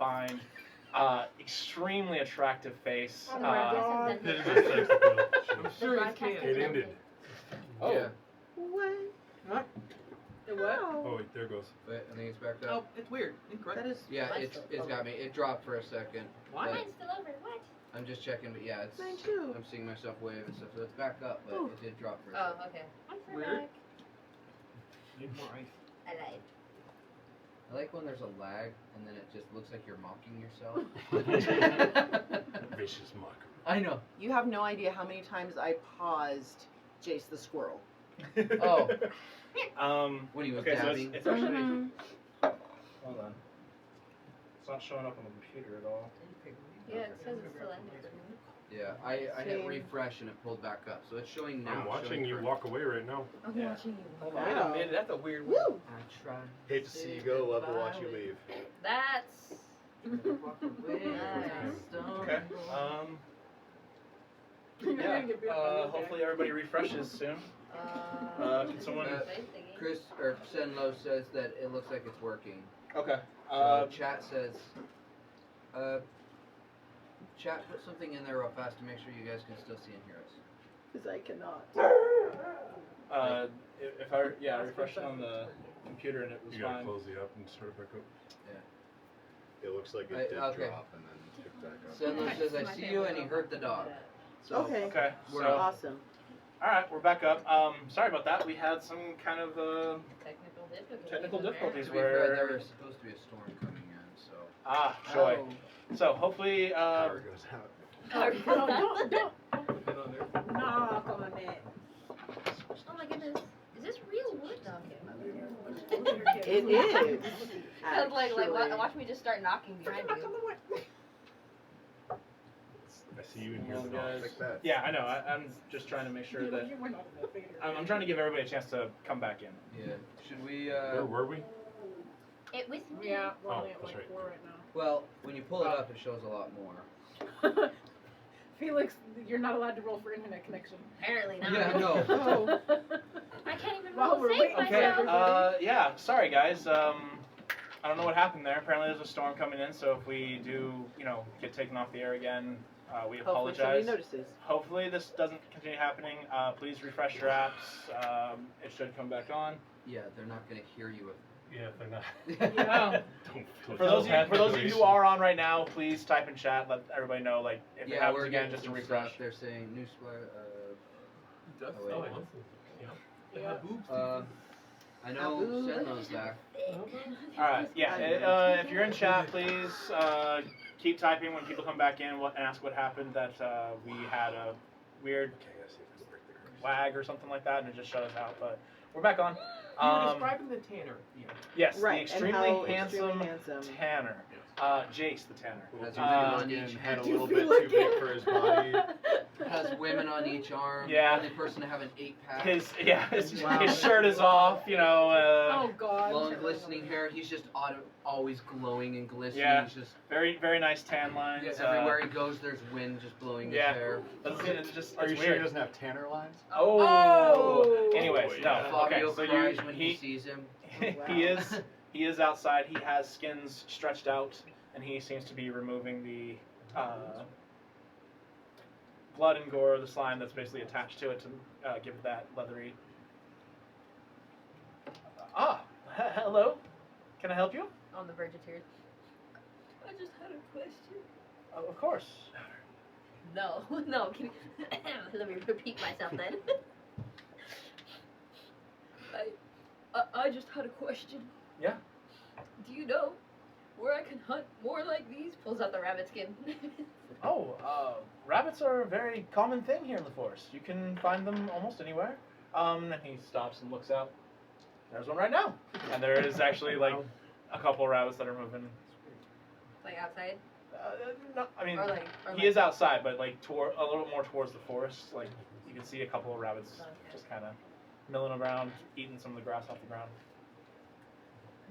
find extremely attractive face. Oh my God. It is a sex appeal. I'm sure it can. It ended. Oh. Yeah. What? The what? Oh wait, there it goes. Wait, I think it's back Oh, up. it's weird. Incorrect. That is. Yeah, Mine's it's still got me. It dropped for a second. Why? but Mine's still over. What? I'm just checking, but yeah, it's. Mine too. I'm seeing myself wave and stuff, so it's back up, but Ooh. it did drop for a Oh, second. okay. I'm for Weird. back. Need more ice. I lied. I like when there's a lag and then it just looks like you're mocking yourself. Vicious mockery. I know. You have no idea how many times I paused Jace the squirrel. Oh, When he was okay, so dabbing. it's actually. Mhm. Hold on. It's not showing up on the computer at all. Yeah, it says it's still ending. yeah. I hit Same. refresh and it pulled back up, so it's showing now. I'm watching showing you for- walk away right now. I'm Yeah. watching you. Hold Wait on. a minute, that's a weird one. Woo! I try. Hate to see you go, love to watch you leave. That's. Walk away. Nice. Okay. Yeah. Hopefully everybody refreshes soon. Can someone? Chris or Senlo says that it looks like it's working. Okay. So chat says, chat put something in there real fast to make sure you guys can still see and hear us. Because I cannot. If I refreshed it on the computer and it was You gotta fine. close the app and start it back up. It looks like it Right, did okay. drop and then picked back up. Senlo says, I see you and he heard the dog. So, Okay. Okay. We're So Awesome. all right, we're back up. Sorry about that. We had some kind of technical difficulties to be fair, there where was supposed to be a storm coming in, so. joy. Oh. So hopefully Power goes out. Knock on it. Oh my goodness. Is this real wood? No, It is. Cause like actually. watch me just start knocking behind you. I see you in here. Well, guys. Like that. Yeah, I know. I'm just trying to make sure that I'm trying to give everybody a chance to come back in. Yeah. Should we, Where were we? It with me. Yeah, we're only at, like, 4 right well, when you pull it up, it shows a lot more. now. Felix, you're not allowed to roll for internet connection. Apparently not. Yeah, no. Oh. I can't even While roll we're save waiting for Okay. myself. Yeah. Sorry, guys. I don't know what happened there. Apparently, there's a storm coming in. So if we do, get taken off the air again, we Hopefully apologize. somebody notices. Hopefully, this doesn't continue happening. Please refresh your apps. It should come back on. Yeah, they're not going to hear you. Yeah, they're not. Well, Don't feel for those of you who are on right now, please type in chat. Let everybody know, if it Yeah, happens we're again, getting just to some refresh. stuff. They're saying new Does Oh, wait. Yeah. Boobs. I know Abu. Senlo's back. All right, yeah. If you're in chat, please keep typing when people come back in and ask what happened. That we had a weird lag or something like that, and it just shut us out. But we're back on. You were describing the Tanner. Yeah. Yes, Right, the and extremely how handsome extremely handsome. Tanner. Jace the Tanner. Has Uh, women on each had a Did you little bit feel too big for his body. Has women on each arm. Yeah. Only person to have an 8-pack. His shirt is off. Oh God. Long glistening hair. He's just always glowing and glistening. Yeah. He's just very very nice tan lines. everywhere he goes, there's wind just blowing his hair. It's just Are it's you sure weird. he doesn't have tanner lines? Oh. Anyways, Oh, no. yeah. Okay, Fabio so cries when he sees him. he is outside. He has skins stretched out, and he seems to be removing the blood and gore, the slime that's basically attached to it to give it that leathery. Hello. Can I help you? On the verge of tears. I just had a question. Oh, of course. No. Can you... Let me repeat myself then. I just had a question. Yeah. Do you know where I can hunt more like these? Pulls out the rabbit skin. Rabbits are a very common thing here in the forest. You can find them almost anywhere. And he stops and looks out. There's one right now. And there is actually a couple of rabbits that are moving. Like outside? No, I mean, Or he is outside, but toward a little more towards the forest. You can see a couple of rabbits just kind of milling around, eating some of the grass off the ground.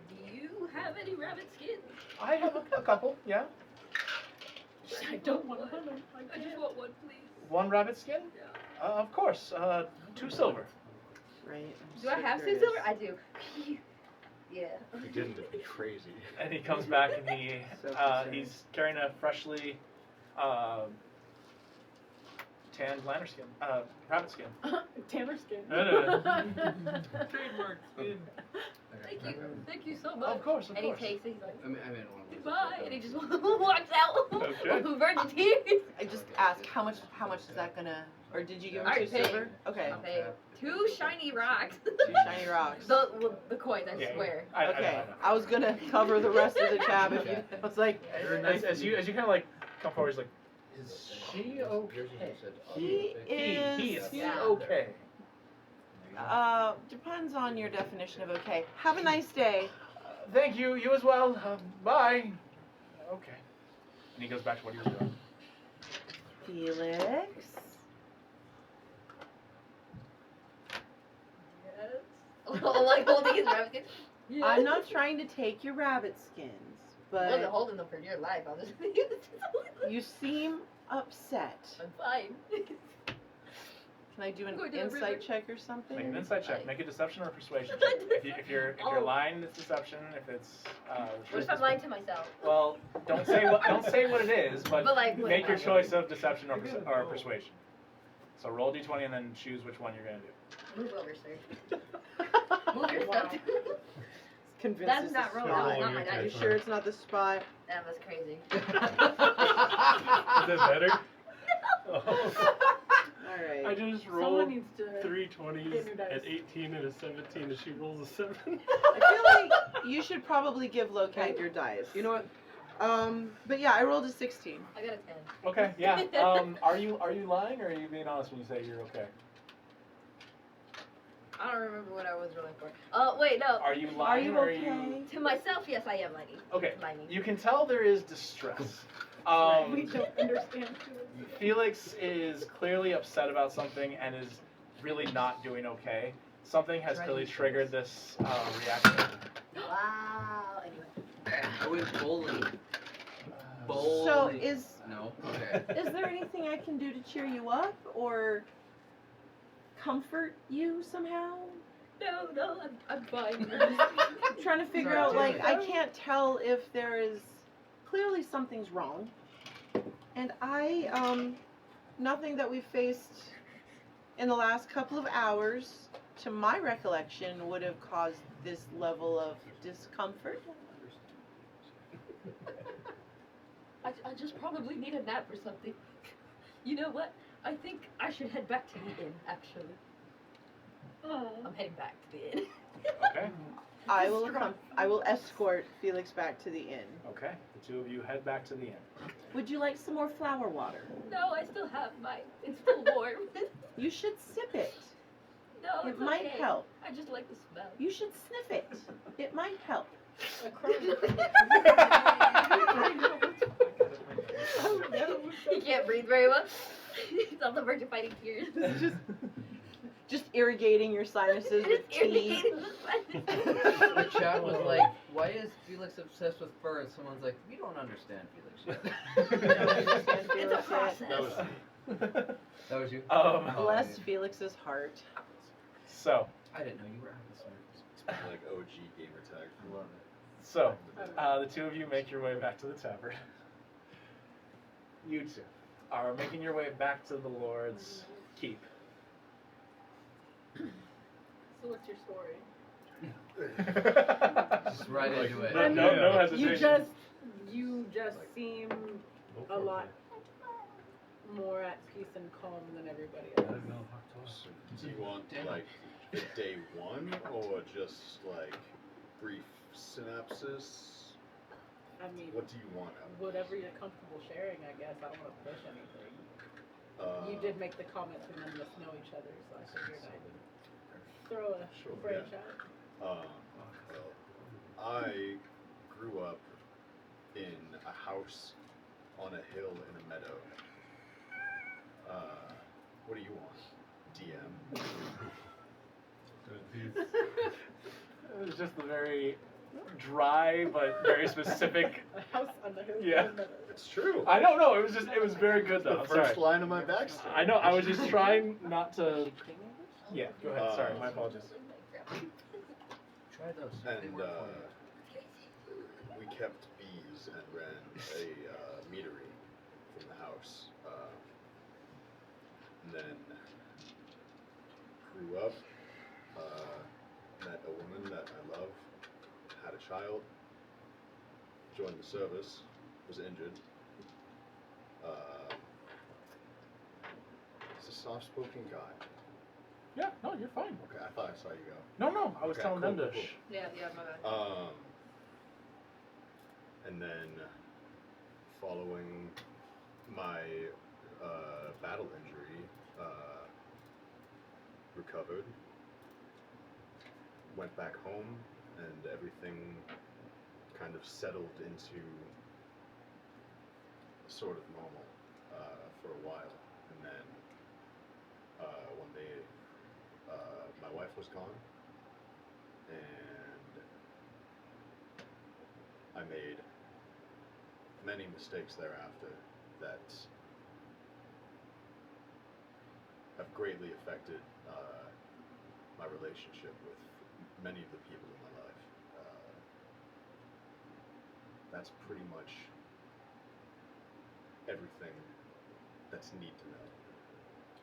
Do you have any rabbit skin? I have a couple, yeah. I don't want one. I just want one, please. One rabbit skin? Yeah. Of course. 2 silver. Right. Do I have 2 silver? I do. Yeah. If you didn't, it'd be crazy. And he comes back and So concerned. he's carrying a freshly tanned lanner skin, rabbit skin. Tanner skin. No. Trademark skin. Thank you so much. Of course. And he takes it, he's like, I mean, one of those. goodbye, and he just walks out. Okay. Virgin tears. I just asked how much is that gonna, or did you give him Alright, 2 pay. silver? Okay. I'll pay 2 shiny rocks. 2 shiny rocks. The coins, I Yeah, swear. Okay. I was gonna cover the rest of the tab if you. I was like, As you kind of like come forward, he's like, is she okay? He He is. is Yeah. okay. Depends on your definition of okay. Have a nice day. Thank you. You as well. Bye. Okay. And he goes back to what he was doing. Felix. Yes. Like holding his rabbit skin. Yes. I'm not trying to take your rabbit skins, I wasn't but holding them for your life. I was just. you seem upset. I'm fine. Can I do an Go to the river. insight check or something? Make an insight check. Make a deception or a persuasion check. If you're Oh. lying, it's deception. If it's What if I'm lying to myself? well, don't say what it is, but But, like, make your what- choice of deception or persuasion. So roll d20 and then choose which one you're gonna do. Move over, sir. Move your stuff. Convinced That's it's not the rolling. spot. That's not my Okay, You dice. fine. sure it's not the spot? That was crazy. Is that better? All right. I just Someone rolled needs to. 3 20s Get your dice. at 18 and a 17 and she rolls a 7. I feel like you should probably give Locat your dice. You know what? But yeah, I rolled a 16. I got a 10. Okay, yeah. Are you lying or are you being honest when you say you're okay? I don't remember what I was rolling for. Wait, no. Are you Are lying you or are okay? you? To myself, yes, I am lying. Okay. Lying. You can tell there is distress. We don't understand. Felix is clearly upset about something and is really not doing okay. Something has clearly triggered this reaction. Wow. Anyway. I went bowling. So Bowling. is No. Okay. is there anything I can do to cheer you up or comfort you somehow? No, I'm fine. I'm trying to figure out, like, I can't tell if there is clearly something's wrong, and nothing that we've faced in the last couple of hours, to my recollection, would have caused this level of discomfort. I just probably need a nap or something. You know what? I think I should head back to the inn, actually. I'm heading back to the inn. Okay. I will escort Felix back to the inn. Okay. The two of you head back to the inn. Would you like some more flower water? No, I still have mine. It's still warm. You should sip it. No, It it's might okay. help. I just like the smell. You should sniff it. It might help. A crumb. He can't breathe very well. He's on the verge of fighting tears. Just irrigating your sinuses with It's tea. irritating the The chat was like, "Why is Felix obsessed with fur?" And someone's like, "We don't understand Felix yet." It's a process. That was That was you. Bless Felix's heart. So, I didn't know you were having this. it's been like OG gamer tag for love it. so the two of you make your way back to the tavern. You two are making your way back to the Lord's keep. So what's your story? Just right into it. No hesitation. You just seem a lot more at peace and calm than everybody else. Do you want like day one or just like brief synopsis? I mean, What do you want out of whatever you're comfortable sharing, I guess. I don't want to push anything. it? You did make the comment to none of us know each other, so I figured I would throw a Sure, branch out. Well, I grew up in a house on a hill in a meadow. What do you want? DM? It was just a very dry but very specific. A house on the hill. Yeah. It's true. I don't know. It was very good The though. I'm first sorry. line of my backstory. I know. I was just trying not to. Yeah. Go ahead. Sorry. My apologies. Try those. They And work for you. we kept bees and ran a meadery from the house. And then grew up, met a woman that I love, had a child, joined the service, was injured. He's a soft-spoken guy. Yeah, no, you're fine. Okay, I thought I saw you go. No, I was Okay, telling cool, them to. cool, Yeah, my bad. And then following my battle injury, recovered, went back home, and everything kind of settled into sort of normal for a while. And then one day, my wife was gone, and I made many mistakes thereafter that have greatly affected my relationship with many of the people in my life. That's pretty much everything that's neat to know.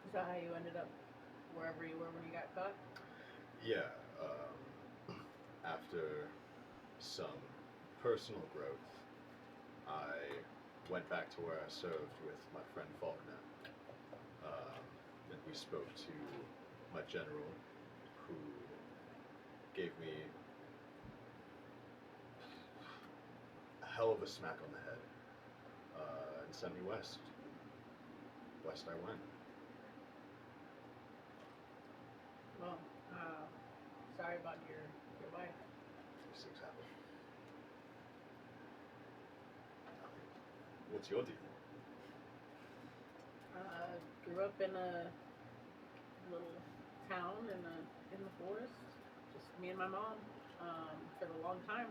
Is that how you ended up wherever you were when you got caught? Yeah, after some personal growth, I went back to where I served with my friend Faulkner, and we spoke to my general, who gave me a hell of a smack on the head, and sent me west. West I went. Well, sorry about your wife. These things happen. What's your deal? Grew up in a little town in the forest, just me and my mom, for a long time.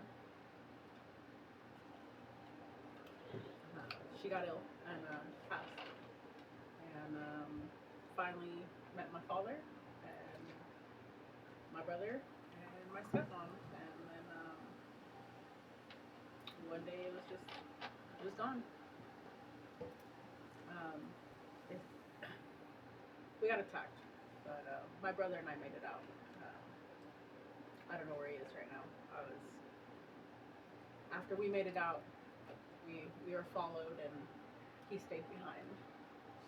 She got ill and passed, and finally met my father and my brother and my stepmom, and then one day it was gone. We got attacked, but my brother and I made it out. I don't know where he is right now. After we made it out, we were followed and he stayed behind.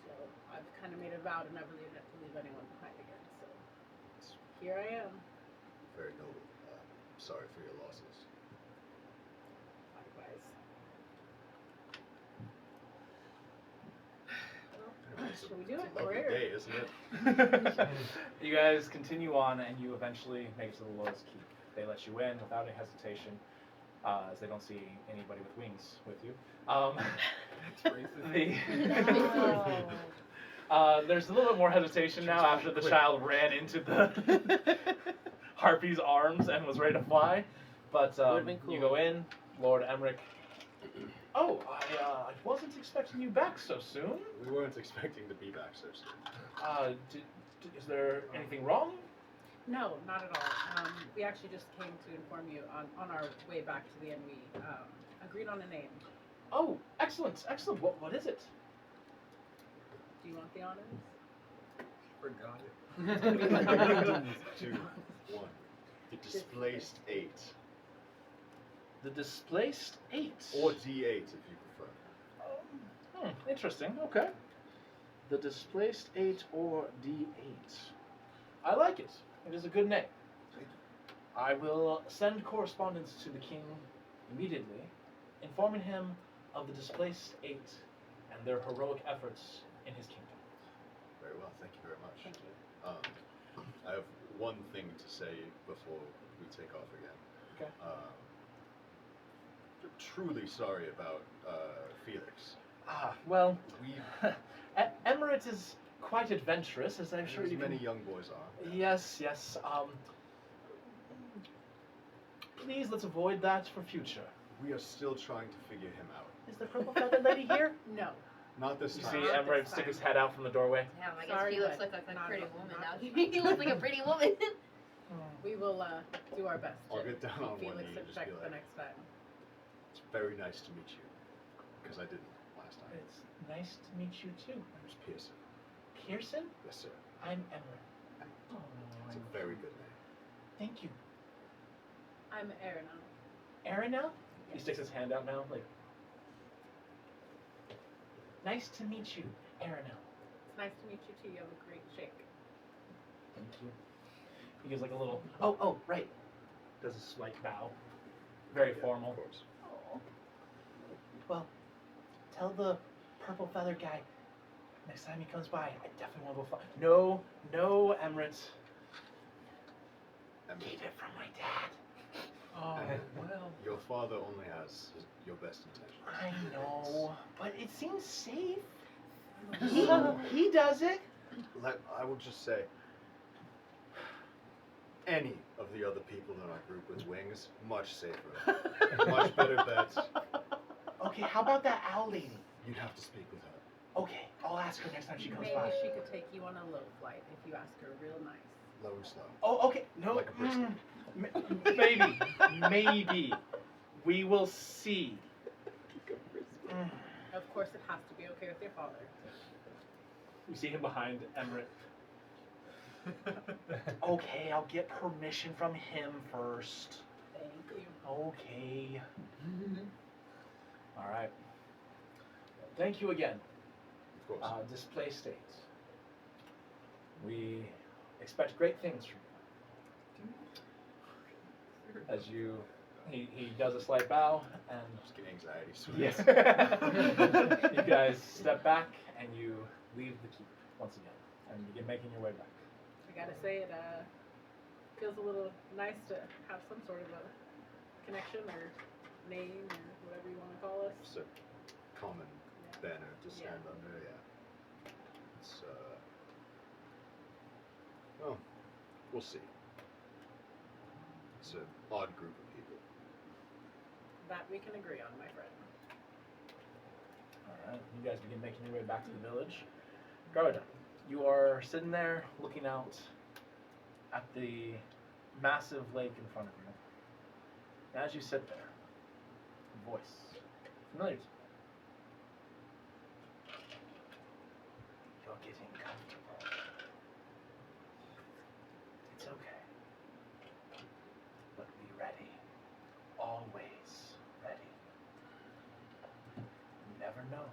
So I've kind of made a vow to never leave anyone behind again. So here I am. Very noble. Sorry for your losses. Likewise. Should we do it? It's a We're lovely here. day, isn't it? You guys continue on, and you eventually make it to the Lord's Keep. They let you in without any hesitation, as they don't see anybody with wings with you. There's a little bit more hesitation now after the child ran into the harpy's arms and was ready to fly. But Would've been cool. you go in, Lord Emmerich. Oh, I wasn't expecting you back so soon. We weren't expecting to be back so soon. Is there anything wrong? No, not at all. We actually just came to inform you on our way back to the inn. We agreed on a name. Oh, excellent. What is it? Do you want the honors? Forgot it. 2, 1. The Displaced 8. The Displaced 8. Or D8 if you prefer. Interesting. Okay. The Displaced 8 or D8. I like it. It is a good name. I will send correspondence to the king immediately, informing him of the Displaced 8 and their heroic efforts in his kingdom. Very well, thank you very much. Thank you. I have one thing to say before we take off again. Okay. Truly sorry about Felix. Well, We, Emirate is quite adventurous, as I'm sure as you many can... young boys are. Yes. Please, let's avoid that for future. We are still trying to figure him out. Is the purple feathered lady here? No. Not this You time. see Emirate stick his head out from the doorway. Damn, I guess Sorry, he looks but like a not pretty at all. woman Not now. He looks like a pretty woman. We will do our best I'll to get down on keep one Felix knee in and just check be the like, next time. it's very nice to meet you. Because I didn't last time. It's nice to meet you too. My name's Pearson. Pearson? Yes, sir. I'm Emmerich. Oh, It's a very good name. Thank you. I'm Erina. Arinel? He sticks his hand out now, like. Nice to meet you, Arinel. It's nice to meet you too. You have a great shake. Thank you. He gives like a little. Oh, right. Does a slight bow. Very formal. Of course. Well, tell the purple feather guy next time he comes by, I definitely want to go fly. No, Emirates. Get it from my dad. Oh, And well. your father only has your best intentions. I know, but it seems safe. He does it. I will just say, any of the other people in our group with wings, much safer. Much better bets. Okay, how about that owl lady? You'd have to speak with her. Okay, I'll ask her next time she comes Maybe by. she could take you on a low flight if you ask her real nice. Low and slow. Oh, okay. No. Like a brisket. Maybe. We will see. Of course, it has to be okay with your father. We see him behind Emmerich. Okay, I'll get permission from him first. Thank you. Okay. All right. Thank you again. Of course. Displaced states. We expect great things from you. As he does a slight bow and Just get anxiety. So yes. You guys step back and you leave the keep once again, and you begin making your way back. I gotta say, it feels a little nice to have some sort of a connection or name or whatever you want to call us. Just a common banner to stand Yeah. under, yeah. It's, well, we'll see. It's an odd group of people. That we can agree on, my friend. All right, you guys begin making your way back to the village. Garda, you are sitting there looking out at the massive lake in front of you. And as you sit there, a voice, familiar to you. You're getting comfortable. It's okay. But be ready. Always ready. You never know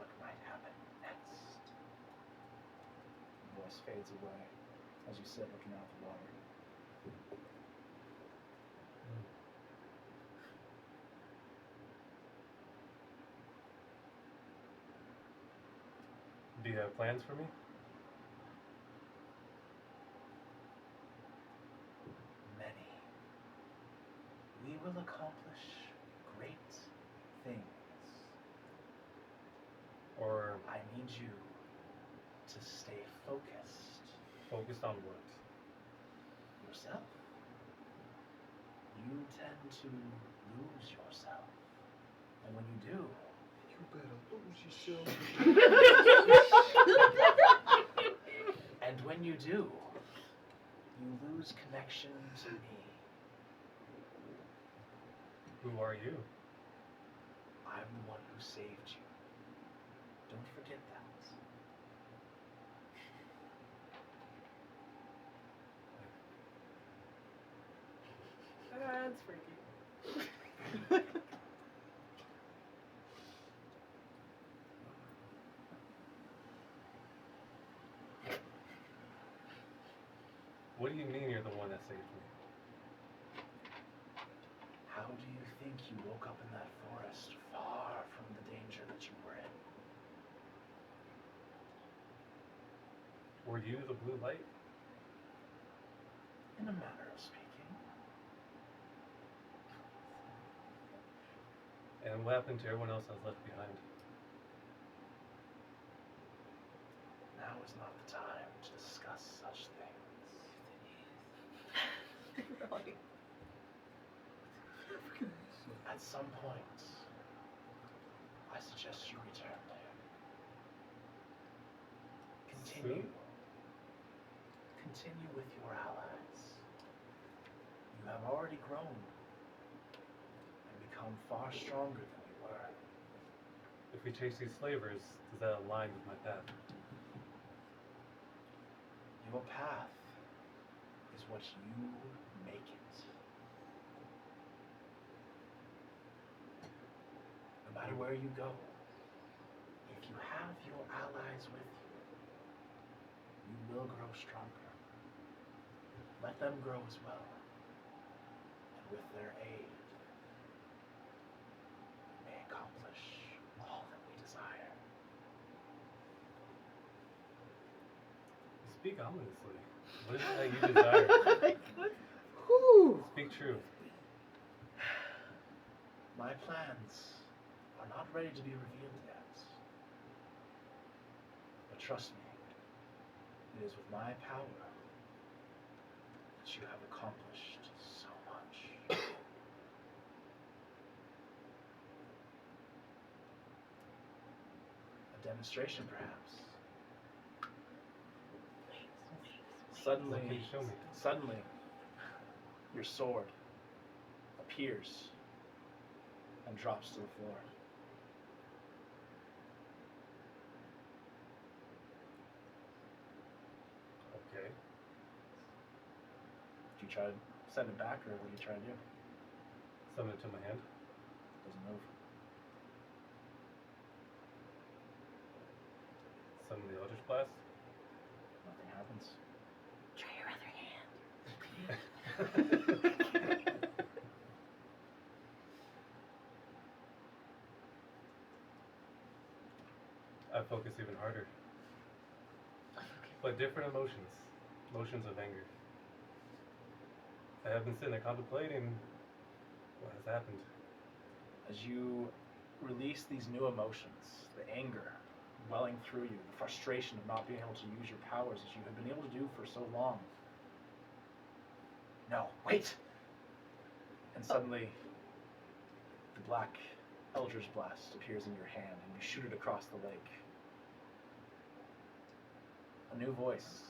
what might happen next. The voice fades away as you sit looking out the water. Do you have plans for me? Many. We will accomplish great things. Or I need you to stay focused. focused on what? Yourself. You tend to lose yourself. And when you do, You better lose yourself. and when you do, you lose connection to me. Who are you? I'm the one who saved you. Don't forget that. That's freaky. What do you mean you're the one that saved me? How do you think you woke up in that forest far from the danger that you were in? Were you the blue light? In a manner of speaking. And what happened to everyone else I was left behind? Now is not the time to discuss such things. At some point, I suggest you return there. Continue. Soon? Continue with your allies. You have already grown and become far stronger than you were. If we chase these slavers, does that align with my path? Your path is what you make it. No matter where you go, if you have your allies with you, you will grow stronger. Let them grow as well. And with their aid, we may accomplish all that we desire. You speak ominously. What is it that you desire? Whew. Speak true. My plans are not ready to be revealed yet. But trust me, it is with my power that you have accomplished so much. A demonstration, perhaps. What can you show me? Suddenly, your sword appears and drops to the floor. Okay. Do you try to send it back, or what do you try to do? Summon it to my hand. Doesn't move. Summon the Eldritch Blast. Nothing happens. Try your other hand. I focus even harder. But different emotions. Emotions of anger. I have been sitting there contemplating what has happened. As you release these new emotions, the anger welling through you, the frustration of not being able to use your powers as you have been able to do for so long. No, wait! And suddenly, the black Eldritch Blast appears in your hand, and you shoot it across the lake. A new voice.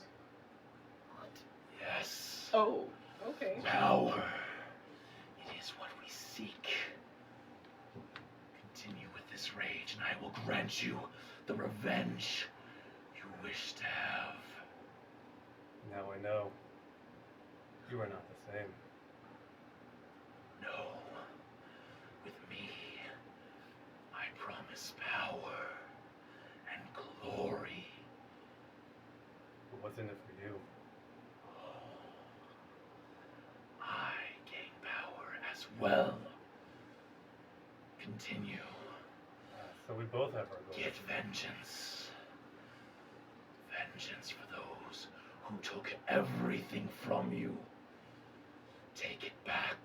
Yes. Oh, okay. Power. It is what we seek. Continue with this rage, and I will grant you the revenge you wish to have. Now I know. You are not the same. No. With me, I promise power and glory. But what's in it for you? I gain power as well. Continue. So we both have our goals. Get vengeance. Vengeance for those who took everything from you. Take it back.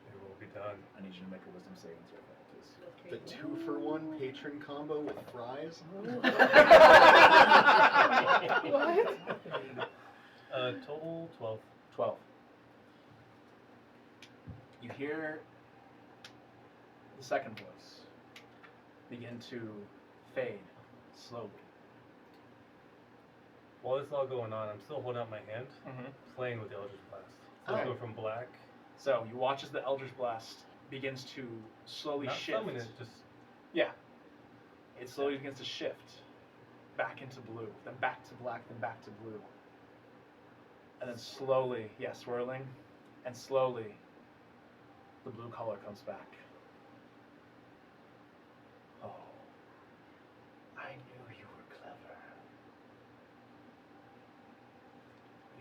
It will be done. I need you to make a wisdom saving throw, The 2-for-1 patron combo with fries? What? Total 12. 12. You hear the second voice begin to fade slowly. While this is all going on, I'm still holding out my hand, playing with the Eldritch Blast. So Okay. it's going from black. So you watch as the Eldritch Blast begins to slowly Not shift. summon it, just Yeah. It slowly begins to shift back into blue, then back to black, then back to blue. And then slowly, yeah, swirling, and slowly the blue color comes back. Oh, I knew you were clever.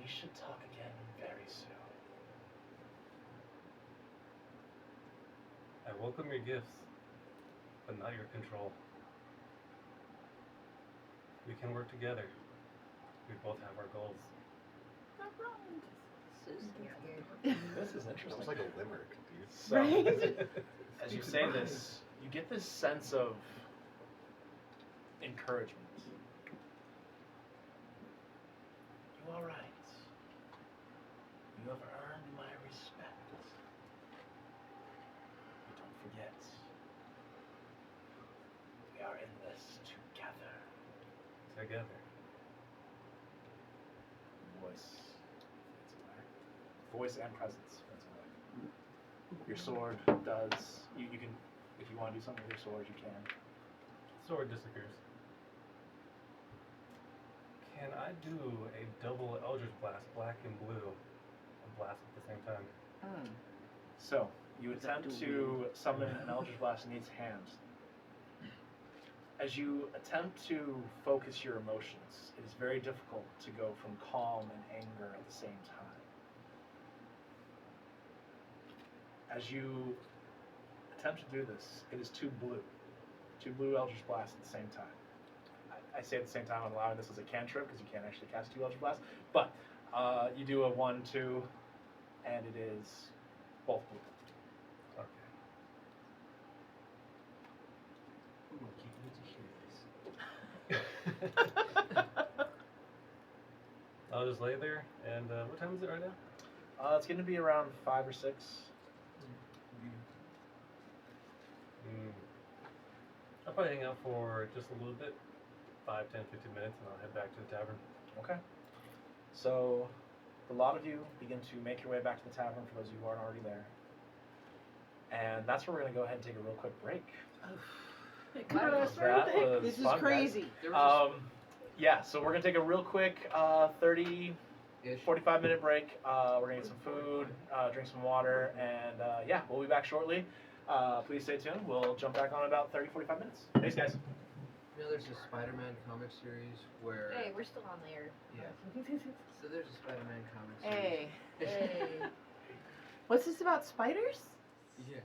We should talk again very soon. I welcome your gifts, but not your control. We can work together. We both have our goals. Not wrong. This is That interesting. was like a limerick, dude. So, Right? as you say this, you get this sense of encouragement. You are right. You have earned my respect. But don't forget, we are in this together. Together. Boy, voice and presence. Your sword does. You can, if you want to do something with your sword, you can. Sword disappears. Can I do a double Eldritch Blast, black and blue, and blast at the same time? So you Is that attempt dual to summon an Eldritch Blast in each hand. As you attempt to focus your emotions, it is very difficult to go from calm and anger at the same time. As you attempt to do this, it is two blue Eldritch Blasts at the same time. I say at the same time I'm allowing this as a cantrip because you can't actually cast two Eldritch Blasts, but you do a 1-2, and it is both blue. Okay. Ooh, I can't wait to hear this. I'll just lay there, and what time is it right now? It's going to be around 5 or 6. I'll probably hang out for just a little bit, 5, 10, 15 minutes, and I'll head back to the tavern. Okay. So, a lot of you begin to make your way back to the tavern for those of you who aren't already there. And that's where we're going to go ahead and take a real quick break. That was this is fun, guys. crazy. There was Yeah, so we're going to take a real quick 30, just ish. 45-minute break. We're going to get some food, drink some water, and yeah, we'll be back shortly. Please stay tuned. We'll jump back on in about 30, 45 minutes. Thanks, guys. You know, there's a Spider-Man comic series where. Hey, we're still on there. Yeah. So there's a Spider-Man comic series. Hey, Hey. what's this about spiders? Yeah.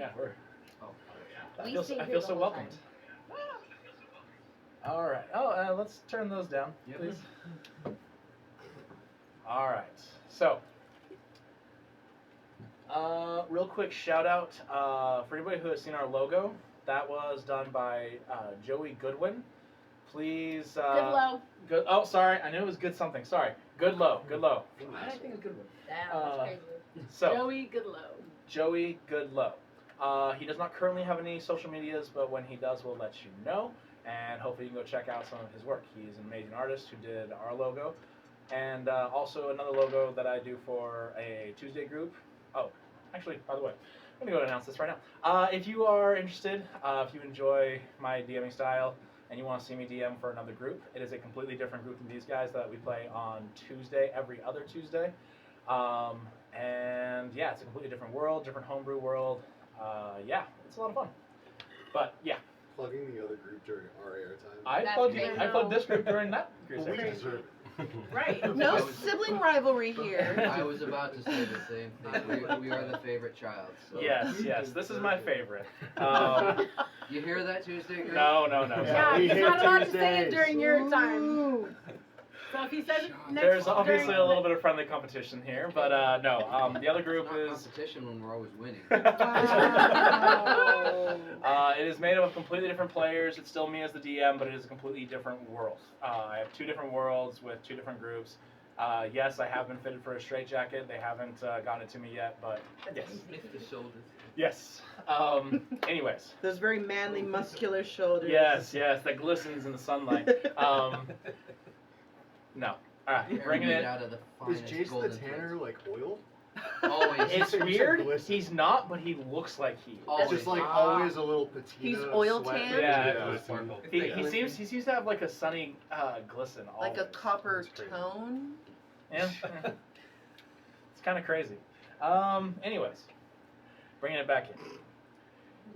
Yeah, we're. Oh, I We feel, stay I here feel the so whole welcomed. All right. Oh, let's turn those down, Yep. please. All right. So, real quick shout out for anybody who has seen our logo. That was done by Joey Goodwin. Please. Good low. Good. Oh, sorry. I knew it was good something. Sorry. Good low. Good low. I think it's a good one. Damn, that's crazy. So. Joey Goodlow. Joey Goodlow. He does not currently have any social medias, but when he does, we'll let you know. And hopefully you can go check out some of his work. He's an amazing artist who did our logo. And also another logo that I do for a Tuesday group. Oh, actually, by the way, I'm going to go and announce this right now. If you are interested, if you enjoy my DMing style, and you want to see me DM for another group, it is a completely different group than these guys that we play on Tuesday, every other Tuesday. And yeah, it's a completely different world, different homebrew world. Yeah, it's a lot of fun. But yeah, Plugging the other group during our airtime. I plugged this group during that group Well, we session. deserve it. Right. No sibling rivalry here. I was about to say the same thing. We are the favorite child. So. Yes, this is my favorite. You hear that, Tuesday group? No. Yeah, We he's hate not allowed to say Tuesdays. it during your time. Ooh. So if he says it next There's obviously during a little bit of friendly competition here, but no. The other group It's not is. competition when we're always winning. It is made up of completely different players. It's still me as the DM, but it is a completely different world. I have 2 different worlds with 2 different groups. Yes, I have been fitted for a straitjacket. They haven't gotten it to me yet, but yes. Lift the shoulders. Yes. Anyways. Those very manly, muscular shoulders. Yes, that glistens in the sunlight. No. All right, bringing Made it. out of the Is finest Jason the golden Tanner threads. like oil? Always. It's You said weird. glisten. He's not, but he looks like he is. Always. Just like Ah. always a little patina. He's oil sweat. tanned? Yeah. Sparkle. He seems to have like a sunny glisten. Like a always. copper That's crazy. tone. Yeah. It's kind of crazy. Anyways, bringing it back in.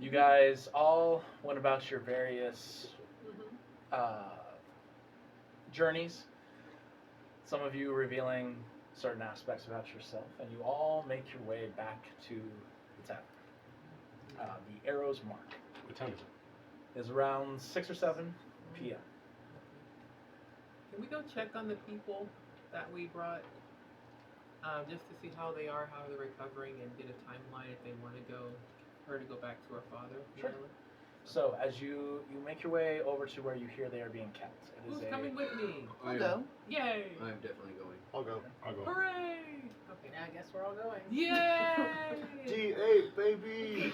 You guys all went about your various journeys. Some of you revealing certain aspects about yourself, and you all make your way back to the tavern. The Arrow's Mark What time is it? is around 6 or 7 p.m. Can we go check on the people that we brought, just to see how they are, how they're recovering, and get a timeline if they want to go, her to go back to her father? Sure. So as you make your way over to where you hear they are being kept, it is Who's coming with me? I'll go. Yay! I'm definitely going. I'll go. Hooray! Okay. Yeah, I guess we're all going. Yay! D8, baby!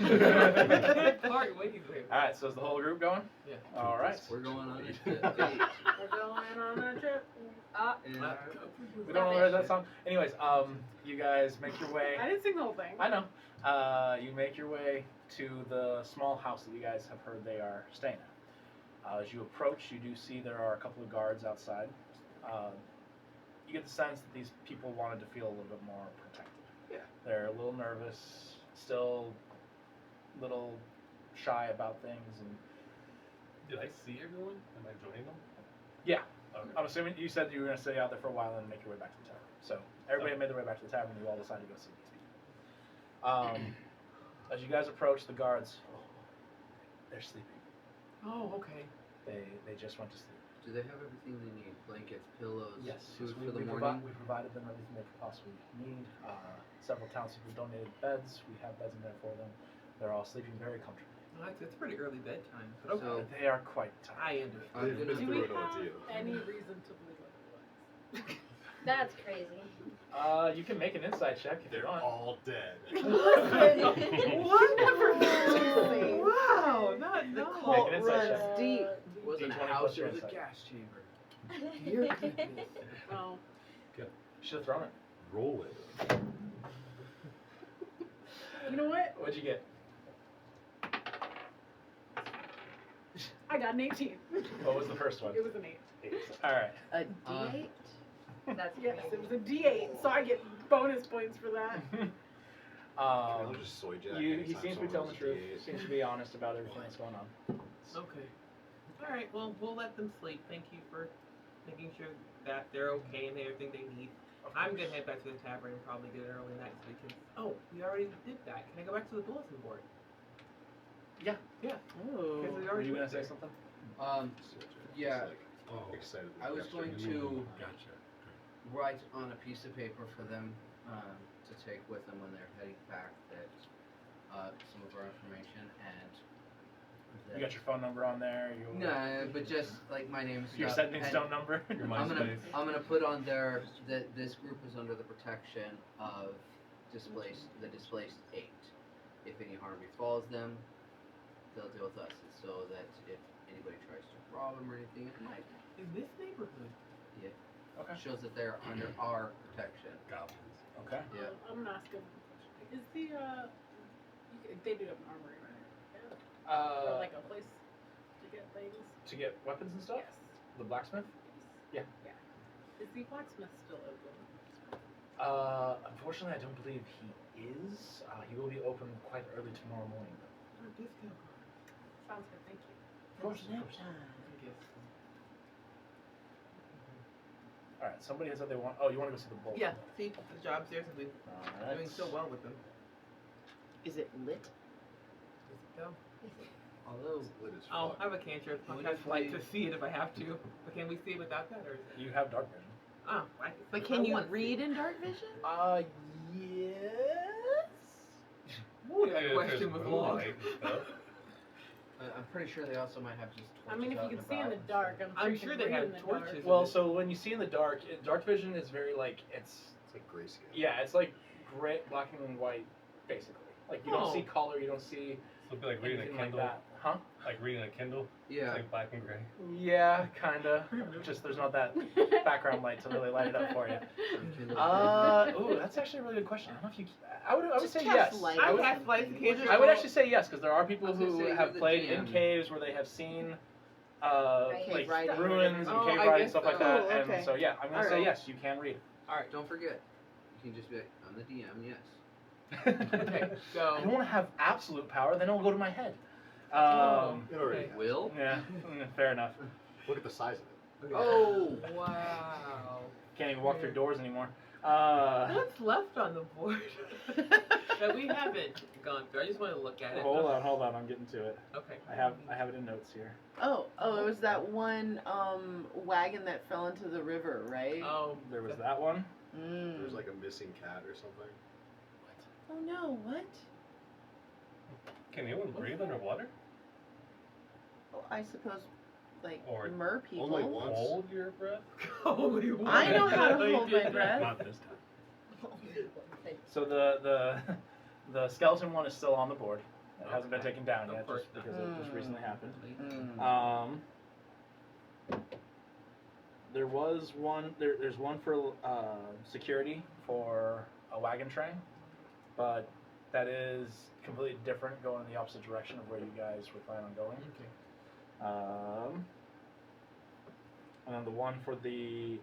Alright, waiting for him. All right. So is the whole group going? Yeah. All right. We're going on a We're going on a trip. We don't know where that song. Anyways, you guys make your way. I didn't sing the whole thing. I know. You make your way to the small house that you guys have heard they are staying at. As you approach, you do see there are a couple of guards outside. You get the sense that these people wanted to feel a little bit more protected. Yeah. They're a little nervous, still a little shy about things, and Did I see everyone? Am I joining them? yeah. Okay. I'm assuming you said you were going to stay out there for a while and make your way back to the tavern. So everybody made their way back to the tavern, and you all decided to go see these people. As you guys approach, the guards, they're sleeping. Oh, okay. They just went to sleep. Do they have everything they need? Blankets, pillows, Yes, food we, for the we, morning? we provided them everything they could possibly need. Several townspeople donated beds. We have beds in there for them. They're all sleeping very comfortably. Well, it's pretty early bedtime. But okay. So- They are quite tired. I understand. I'm They've gonna been Do we through an have ordeal. any reason to believe otherwise? That's crazy. You can make an insight check if you They're want. all dead. Wonderful. Wow. Not The no. cult Make an insight runs check. deep. It wasn't a D20 house, plus it your was a insight. gas chamber. Dear goodness. Oh. Should have thrown it. Roll it. You know what? What'd you get? I got an 18. What was the first one? It was an 8. 8. All right. A Uh, D8? That's Yes, crazy. it was a D8, so I get bonus points for that. I'll just soy jack. He anytime seems to be someone telling the has a truth. D8. Seems to be honest about everything that's going on. Okay. All right. Well, we'll let them sleep. Thank you for making sure that they're okay and they have everything they need. I'm gonna head back to the tavern and probably get an early night so we can. Oh, we already did that. Can I go back to the bulletin board? Yeah. Ooh. Because we Were already you gonna went say there. something? Yeah. Yeah, Like, excited. I was going to Gotcha. write on a piece of paper for them to take with them when they're heading back that some of our information and. You got your phone number on there. No, but just like my name. Your stuff, setting and stone number. Your I'm gonna MySpace. I'm gonna put on there that this group is under the protection of the displaced 8. If any harm befalls them, they'll deal with us. So that if anybody tries to rob them or anything, it might In this neighborhood. Okay. shows that they're under our protection. Goblins. Okay. Yeah. I'm gonna ask him a question. Is the they do have an armory, right? Or like a place to get things. To get weapons and stuff. Yes. The blacksmith. Yeah. Yeah. Is the blacksmith still open? Unfortunately, I don't believe he is. He will be open quite early tomorrow morning. Our discount card. Sounds good. Thank you. Of course. I guess. All right. Somebody has said they want. Oh, you want to go see the bull? Yeah, see, the job's there, so we're All right. doing so well with them. Is it lit? Is it though? Although Lit as I'll fuck. have a cantrip. I'll What cast if light we- to see it if I have to. But can we see it without that, or is it? You have dark vision. Oh, I, But I can you want to read see. in dark vision? Yes. Ooh, that question was long. Moonlight and stuff. I'm pretty sure they also might have just. I mean, if torches you out can and see in the about. dark, I'm sure they have have torches. Well, so when you see in the dark, dark vision is very like it's. It's like grayscale. Yeah, it's like gray, black and white, basically. Like you don't Oh. see color, you don't see So it'd be like reading a anything like Kindle. that, huh? Like reading a Kindle. Yeah. It's like black and gray. Yeah, kinda. Just there's not that background light to really light it up for you. Ooh, that's actually a really good question. I don't know if you. I would Just say cast yes. light I I would, cast lights occasionally. I would actually say yes because there are I people was gonna who say, have you're the played in DM. caves where they have seen Cave like riding. ruins and Oh, cave I riding guess stuff like so. that. Oh, And okay. so yeah, I'm gonna say Alright. yes. You can read. Alright, Don't forget, you can just be like, I'm the DM, yes. okay, I don't so. want to have absolute power. Then it'll go to my head. It already Okay. has. Will? Yeah, fair enough. Look at the size of it. Oh! Wow. Can't even walk through doors anymore. What's left on the board that we haven't gone through? I just want to look at it. Hold on. I'm getting to it. Okay. I have it in notes here. Oh, it was that one wagon that fell into the river, right? Oh, There was that one. Mm. There's like a missing cat or something. Oh no, what? Can anyone breathe underwater? Oh, I suppose, like, Or mer people. only one. Once. Hold your breath? holy one. I know how to You hold did my that. breath. Not this time. So the skeleton one is still on the board. It hasn't been Okay. taken down Of yet, course just because it just recently happened. Mm. There was one. There's one for security for a wagon train, but that is completely different, going in the opposite direction of where you guys were planning on going. Okay. And then the one for the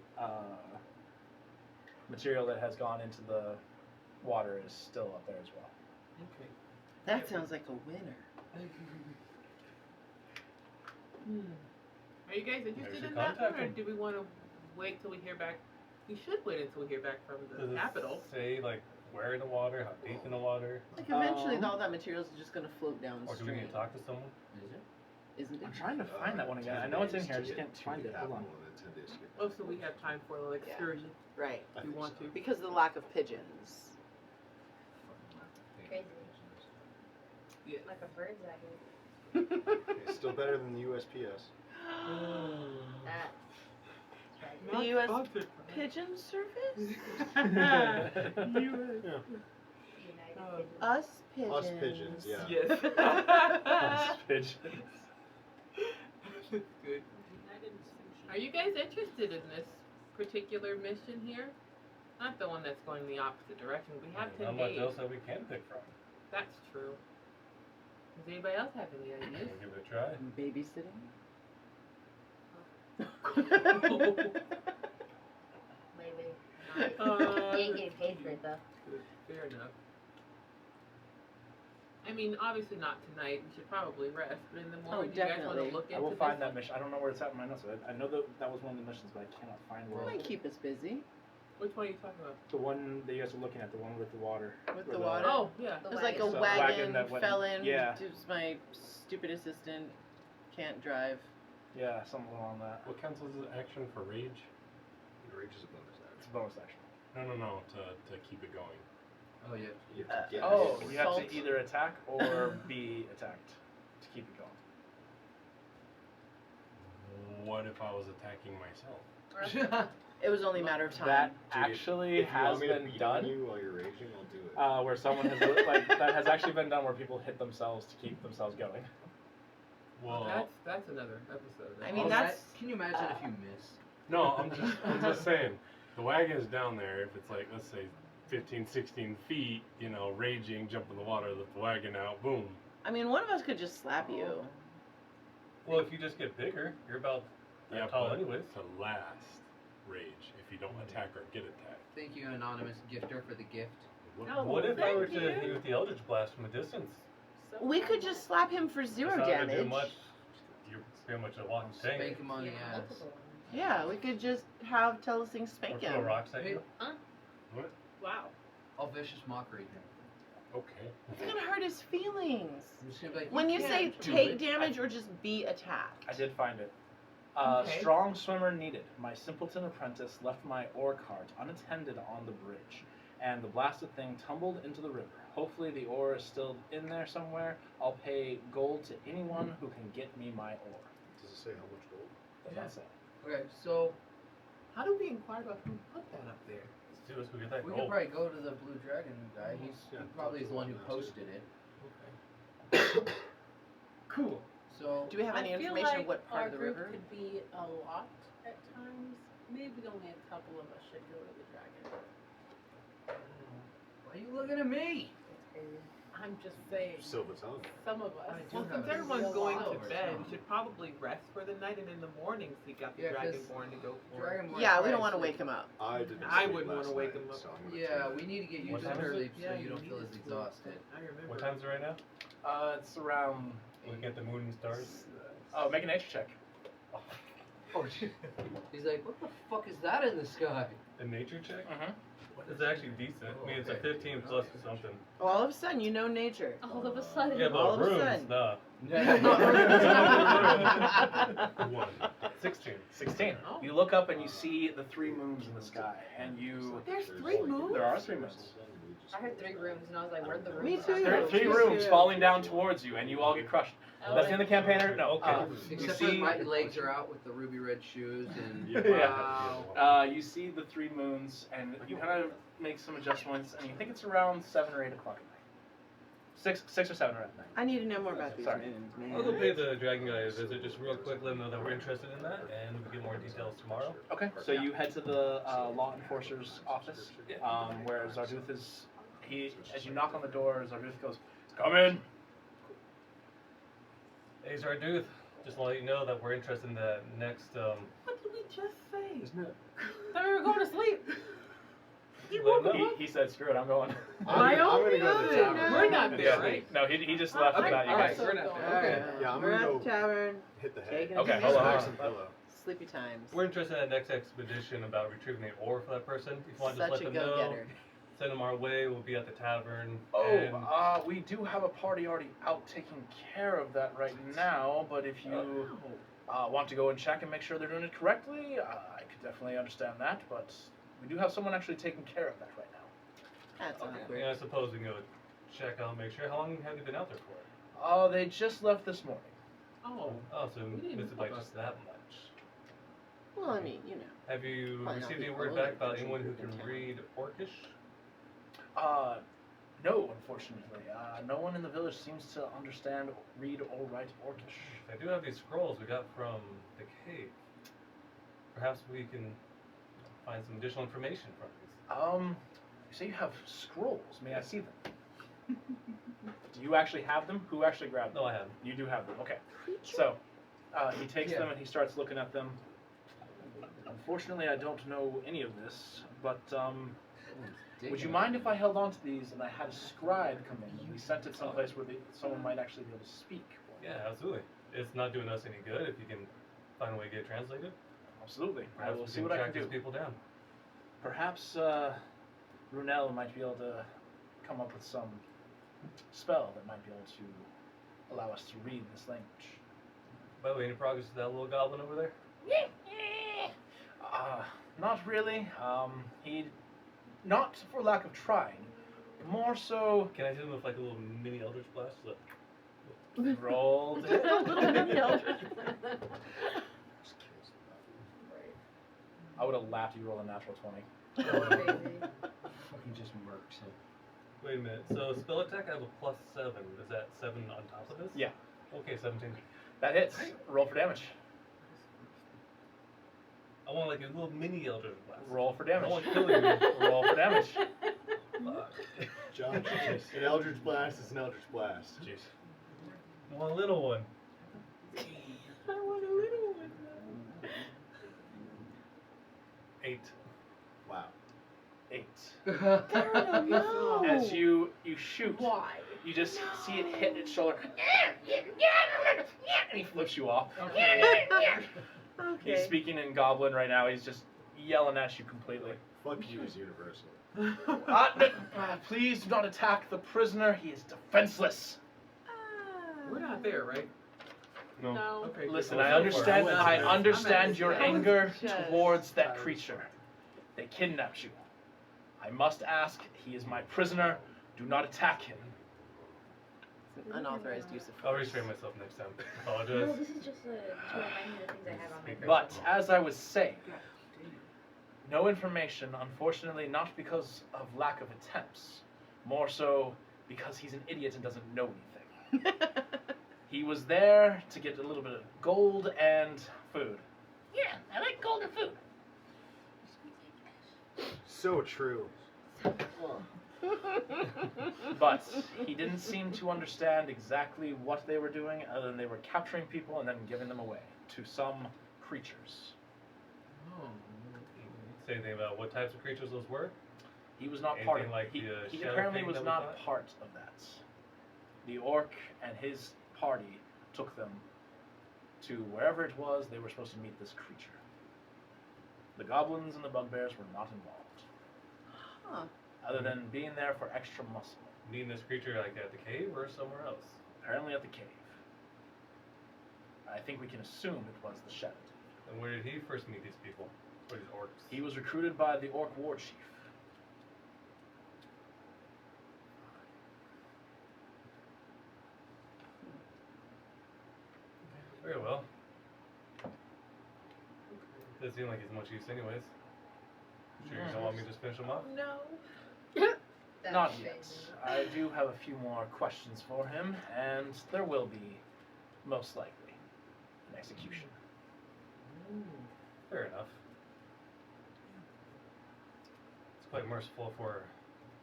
material that has gone into the water is still up there as well. Okay. That sounds like a winner. Are you guys There's interested your in that one, contact or one. do we want to wait till we hear back? We should wait until we hear back from Does the it capital. say like where in the water, how deep in the water, Like eventually, Um, all that material is just gonna float or do we downstream, need to talk to someone? Is it? isn't it? I'm trying to find that one again. I 10 know it's in days here. I to just get can't to find the it. Hold on. capital and then 10 days to get Oh, back. so we have time for a little excursion Right, I if we think want so. to. because of the lack of pigeons. Crazy. Yeah. Like a bird's eye. It's still better than the USPS. That. The US sponsored. Pigeon service? Yeah. United Pigeons. Us pigeons. Us pigeons, yeah. Yes. Pigeons. Good. Are you guys interested in this particular mission here? Not the one that's going the opposite direction. We have Not 10 much days. else that we can pick from. That's true. Does anybody else have any ideas? We'll give it a try. Babysitting? Maybe. Uh, You ain't getting paid for it though. Fair enough. I mean, obviously not tonight. We should probably rest. But in the morning, do you guys want definitely. to look into I will this find that one? mission. I don't know where it's at in my notes. I know that was one of the missions, but I cannot find where. Might keep us busy. Which one are you talking about? The one that you guys are looking at, the one with the water. With Where the water? Oh, yeah. The It was like a So, wagon, wagon that went- fell in. yeah. Just my stupid assistant can't drive. Yeah, something along that. What counts as an action for rage? Rage is a bonus It's a action. bonus action. No, to keep it going. Oh yeah. You have to get Oh, it. you have Salt. to either attack or be attacked to keep it going. What if I was attacking myself? It was only a matter of time. That Dude, actually if you want has me to been beat done. on you while you're raging, I'll do it. Where someone has like that has actually been done where people hit themselves to keep themselves going. Well, That's another episode. I mean, Oh, that's- can you imagine if you miss? no, I'm just saying. The wagon is down there. If it's like, let's say, 15, 16 feet, raging, jump in the water, lift the wagon out, boom. I mean, one of us could just slap you. Well, if you just get bigger, you're about that tall but anyways. to last rage if you don't attack or get attacked. Thank you, anonymous gifter, for the gift. No. What if I were Thank to hit you. you with the Eldritch Blast from a distance? So We could just slap him for It's zero not gonna do damage. much. You're pretty much a walking tank. Spank him on the ass. multiple ones. Yeah, we could just have Telesing Or spank throw him. rocks at Hey, you. What? Wow. all vicious mockery. Okay. It's gonna hurt his feelings. I'm just gonna be like, When you say can't do take it. damage or just be attacked. I did find it. Okay. Strong swimmer needed. My simpleton apprentice left my oar cart unattended on the bridge, and the blasted thing tumbled into the river. Hopefully the oar is still in there somewhere. I'll pay gold to anyone who can get me my oar. Does it say how much gold? Does that say? Okay, so How do we inquire about who put that up there? See us, we get that we gold. could probably go to the Blue Dragon guy. He's Yeah, probably talk to the one who him now, too. posted it. Cool. So Do we have any I feel information like of what part our of the group river? could be a lot at times. Maybe only a couple of us should go to the dragon. why are you looking at me? I'm just saying. Silver tongue. Some of us. do Well, have since a everyone's real going lot. to bed, we should probably rest for the night, and in the morning seek out the Yeah, 'cause Dragonborn to go for. Dragonborn Yeah, we Christ, don't want to like- wake him up. I didn't. I sleep wouldn't wanna last wake night, him up. so I'm gonna Yeah, take we need to get you What to time is early it? so Yeah, you don't need feel to as sleep. exhausted. I remember. What time's it right now? It's around. Looking at the moon and stars. Oh, make a nature check. Oh shit. He's like, what the fuck is that in the sky? A nature check? Mm-hmm. It's actually decent. I mean, it's a 15 plus something. All of a sudden, you know nature. All of a sudden. Yeah, All but of a rooms, sudden. nah. One. 16. 16. Oh. You look up and you see the three moons in the sky, and you. There's 3 moons? There are 3 moons. I heard 3 rooms, and I was like, where'd the rooms Me go? too. There are 3 rooms falling down towards you, and you all get crushed. Oh, That's the end of the campaigner? No. Okay. You Except see. for my legs are out with the ruby red shoes and Yeah. You see the 3 moons, and you kind of make some adjustments, and you think it's around 7 or 8 o'clock at night. 6 or 7 at night. I need to know more about these Sorry. moons, man. I'll go pay the dragon guy a visit just real quick, let him know that we're interested in that, and we'll get more details tomorrow. Okay, so you head to the law enforcer's office, where Zarduth is. As you knock on the door, Zarduth goes, "Come in." Hey, Zarduth, just to let you know that we're interested in the next, What did we just say? Isn't it? Thought we were going to sleep. let him know. He said, "Screw it, I'm going." I'm gonna go to the Good. tavern. We're not and there, sleep. right? No, he just left Okay, without you alright, guys. so we're not there. Okay. Yeah, I'm We're gonna at go the tavern, hit the head. taking Okay, a hold on. Smack some pillow. sleepy times. We're interested in that next expedition about retrieving the ore for that person. If you want to just Such let a them know, go-getter. send them our way. We'll be at the tavern. Oh, and we do have a party already out taking care of that right now, but if you want to go and check and make sure they're doing it correctly, I could definitely understand that, but we do have someone actually taking care of that right now. That's awkward. yeah, I suppose we can go check out, make sure. How long have you been out there for? They just left this morning. Oh. Oh, so We didn't missed it know by about just that. that much. Well, I mean, you know. Have you Probably not received any people word in back the about country anyone who in can town. read Orcish? No, unfortunately. No one in the village seems to understand, read, or write Orcish. I do have these scrolls we got from the cave. Perhaps we can find some additional information from these. You say you have scrolls. May I see them? Do you actually have them? Who actually grabbed them? No, I haven't. You do have them. Okay. So, he takes Yeah. them and he starts looking at them. Unfortunately, I don't know any of this, but would you mind if I held on to these and I had a scribe come in and we sent it someplace where someone might actually be able to speak? Yeah, absolutely. It's not doing us any good if you can find a way to get it translated. Absolutely. I Perhaps will we see what I track can these do. people down. Perhaps Brunel might be able to come up with some spell that might be able to allow us to read this language. By the way, any progress with that little goblin over there? Not really. He, not for lack of trying, more so Can I hit him with like a little mini Eldritch Blast? Look. rolled. I would have laughed if you rolled a natural 20. Fucking just murks him. Wait a minute. So spell attack, I have a +7. Is that 7 on top of this? Yeah. Okay, 17. That hits. Roll for damage. I want like a little mini Eldritch Blast. Roll for I damage. want killing you. Roll for damage. Fuck. John, an Eldritch Blast is an Eldritch Blast. Jeez. One little one. I want a little one. 8. Wow. 8. Darren, no. As you shoot, Why? you just see it hit its shoulder, and he flips you off. Okay. He's Okay. speaking in Goblin right now. He's just yelling at you completely. Fuck you is universal. Please do not attack the prisoner. He is defenseless. We're not there, right? No. No. Okay. Listen, Well, I so understand. far, I I'm understand your just- anger just- towards that creature. They kidnapped you. I must ask. He is my prisoner. Do not attack him. Unauthorized use of force. I'll restrain myself next time. No, Apologize. this is just to remind me of the things I have on my person. But as I was saying, no information, unfortunately, not because of lack of attempts, more so because he's an idiot and doesn't know anything. He was there to get a little bit of gold and food. Yeah, I like gold and food. So true. But he didn't seem to understand exactly what they were doing, other than they were capturing people and then giving them away to some creatures. Oh. Say anything about what types of creatures those were? He was not part of Anything like he, the he shadow apparently thing was that we not fought? part of that. The orc and his party took them to wherever it was they were supposed to meet this creature. The goblins and the bugbears were not involved, Huh. other than being there for extra muscle. Meeting this creature like at the cave or somewhere else? Apparently at the cave. I think we can assume it was the Shadow. And where did he first meet these people? Or these orcs? He was recruited by the orc war chief. Very well. Doesn't seem like he's much use anyways. Sure you don't want me to just finish him off? No. Not yet. I do have a few more questions for him, and there will be, most likely, an execution. Fair enough. It's quite merciful for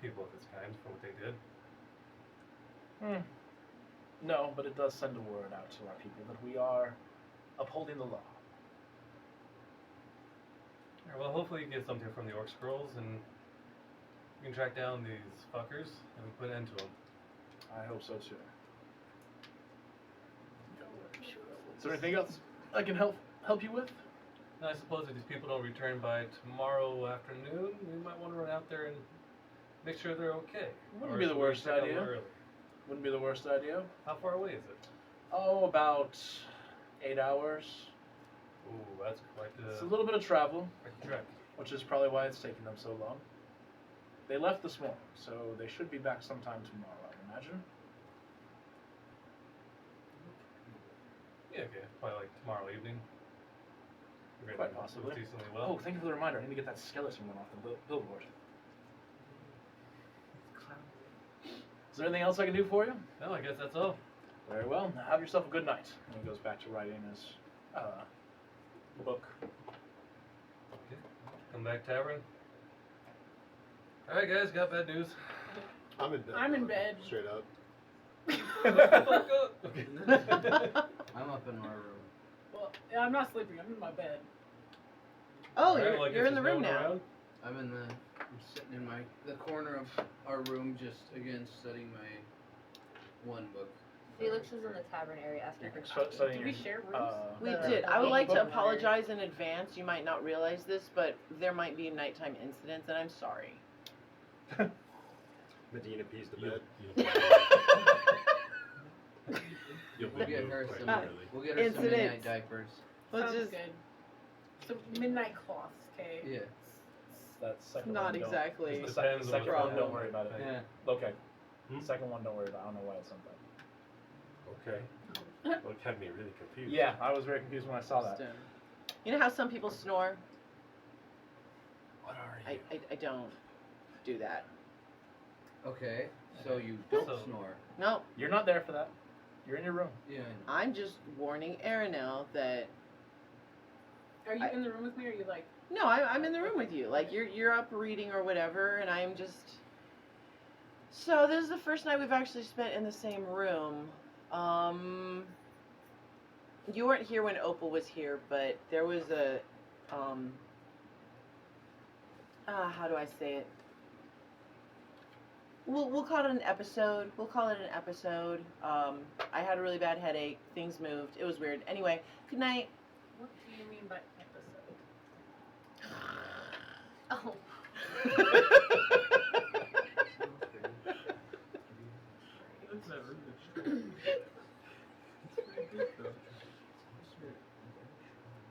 people of this kind for what they did. No, but it does send a word out to our people that we are upholding the law. Alright, well, hopefully you get something from the orc scrolls and we can track down these fuckers and we put an end to them. I hope so too. Is there anything else I can help you with? And I suppose if these people don't return by tomorrow afternoon, we might want to run out there and make sure they're okay. Wouldn't Or be the should we worst check out a idea. little early? Wouldn't be the worst idea. How far away is it? Oh, about 8 hours. Ooh, that's quite It's a the little bit of travel, trek. which is probably why it's taking them so long. They left this morning, so they should be back sometime tomorrow, I imagine. Yeah, okay. Probably like tomorrow evening. We're Quite gonna do possibly. Decently Oh, well. thank you for the reminder. I need to get that skeleton one off the billboard. Is there anything else I can do for you? No, I guess that's all. Very well. Now have yourself a good night. And he goes back to writing his book. Okay. Come back, tavern. Alright, guys, got bad news. I'm in bed. I'm in bed. Straight up. Okay. I'm up in my room. Well, yeah, I'm not sleeping. I'm in my bed. Oh, Alright, well, I you're guess in the there's room no one now. around. I'm sitting in the corner of our room, just again studying my one book Felix is in the tavern area asking for So, coffee. so Did we share rooms? We Uh, did. I would okay. like to apologize in advance. You might not realize this, but there might be nighttime incidents, and I'm sorry. Medina pees the You'll, bed. you'll We'll be get moved her quite some. early. We'll get her some Incidents. midnight diapers. Let's Sounds just good. So midnight cloths, okay? Yeah. That's second not one. don't- exactly. The second Depends on one, the don't worry about it. Yeah. Okay. Hmm? Second one, don't worry about it. I don't know why it's something. Okay. Well, it had me really confused. Yeah, I was very confused when I saw that. Just, you know how some people snore? What are you? I don't do that. Okay. So you don't So- snore. No, You're not there for that. You're in your room. Yeah. I'm just warning Aranel that Are you I- in the room with me, or are you like? no, I'm in the room with you. Like you're up reading or whatever, and I'm just. So this is the first night we've actually spent in the same room. You weren't here when Opal was here, but there was a how do I say it? We'll call it an episode. We'll call it an episode. I had a really bad headache. Things moved. It was weird. Anyway, good night. What do you mean by episode? Oh,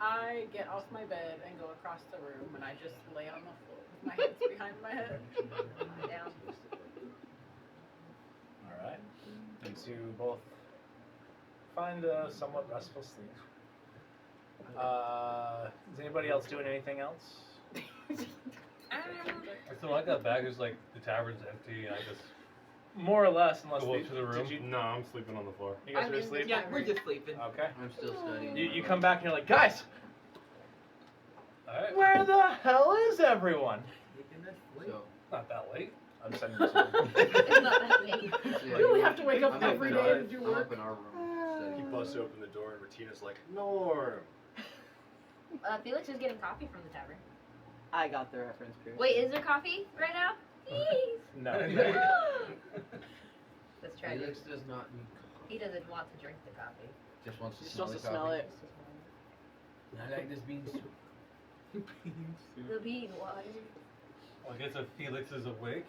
I get off my bed and go across the room, and I just lay on the floor with my hands behind my head. down. All right. You two both find a somewhat restful sleep. Is anybody else doing anything else? So I got back, it's like the tavern's empty, and I just More or less, unless Go up the- to the room? Did you, No, I'm sleeping on the floor. you guys I'm are in the asleep? Yeah, we're just sleeping. Okay. I'm still studying. You come back and you're like, guys, alright. where the hell is everyone? So. Not that late. I'm sending you to It's not that late. Yeah, Do we have to wake up I'm every in day our- to do I'm work? up in our room He studying. busts open the door and Retina's like, Norm. Felix is getting coffee from the tavern. I got the reference, Pierce. Wait, is there coffee right now? Please. No. That's tragic. Felix does not need He doesn't want to drink the coffee. just wants to Just smell wants the to smell coffee. it. I like this bean soup. The bean water. Well, I guess if Felix is awake,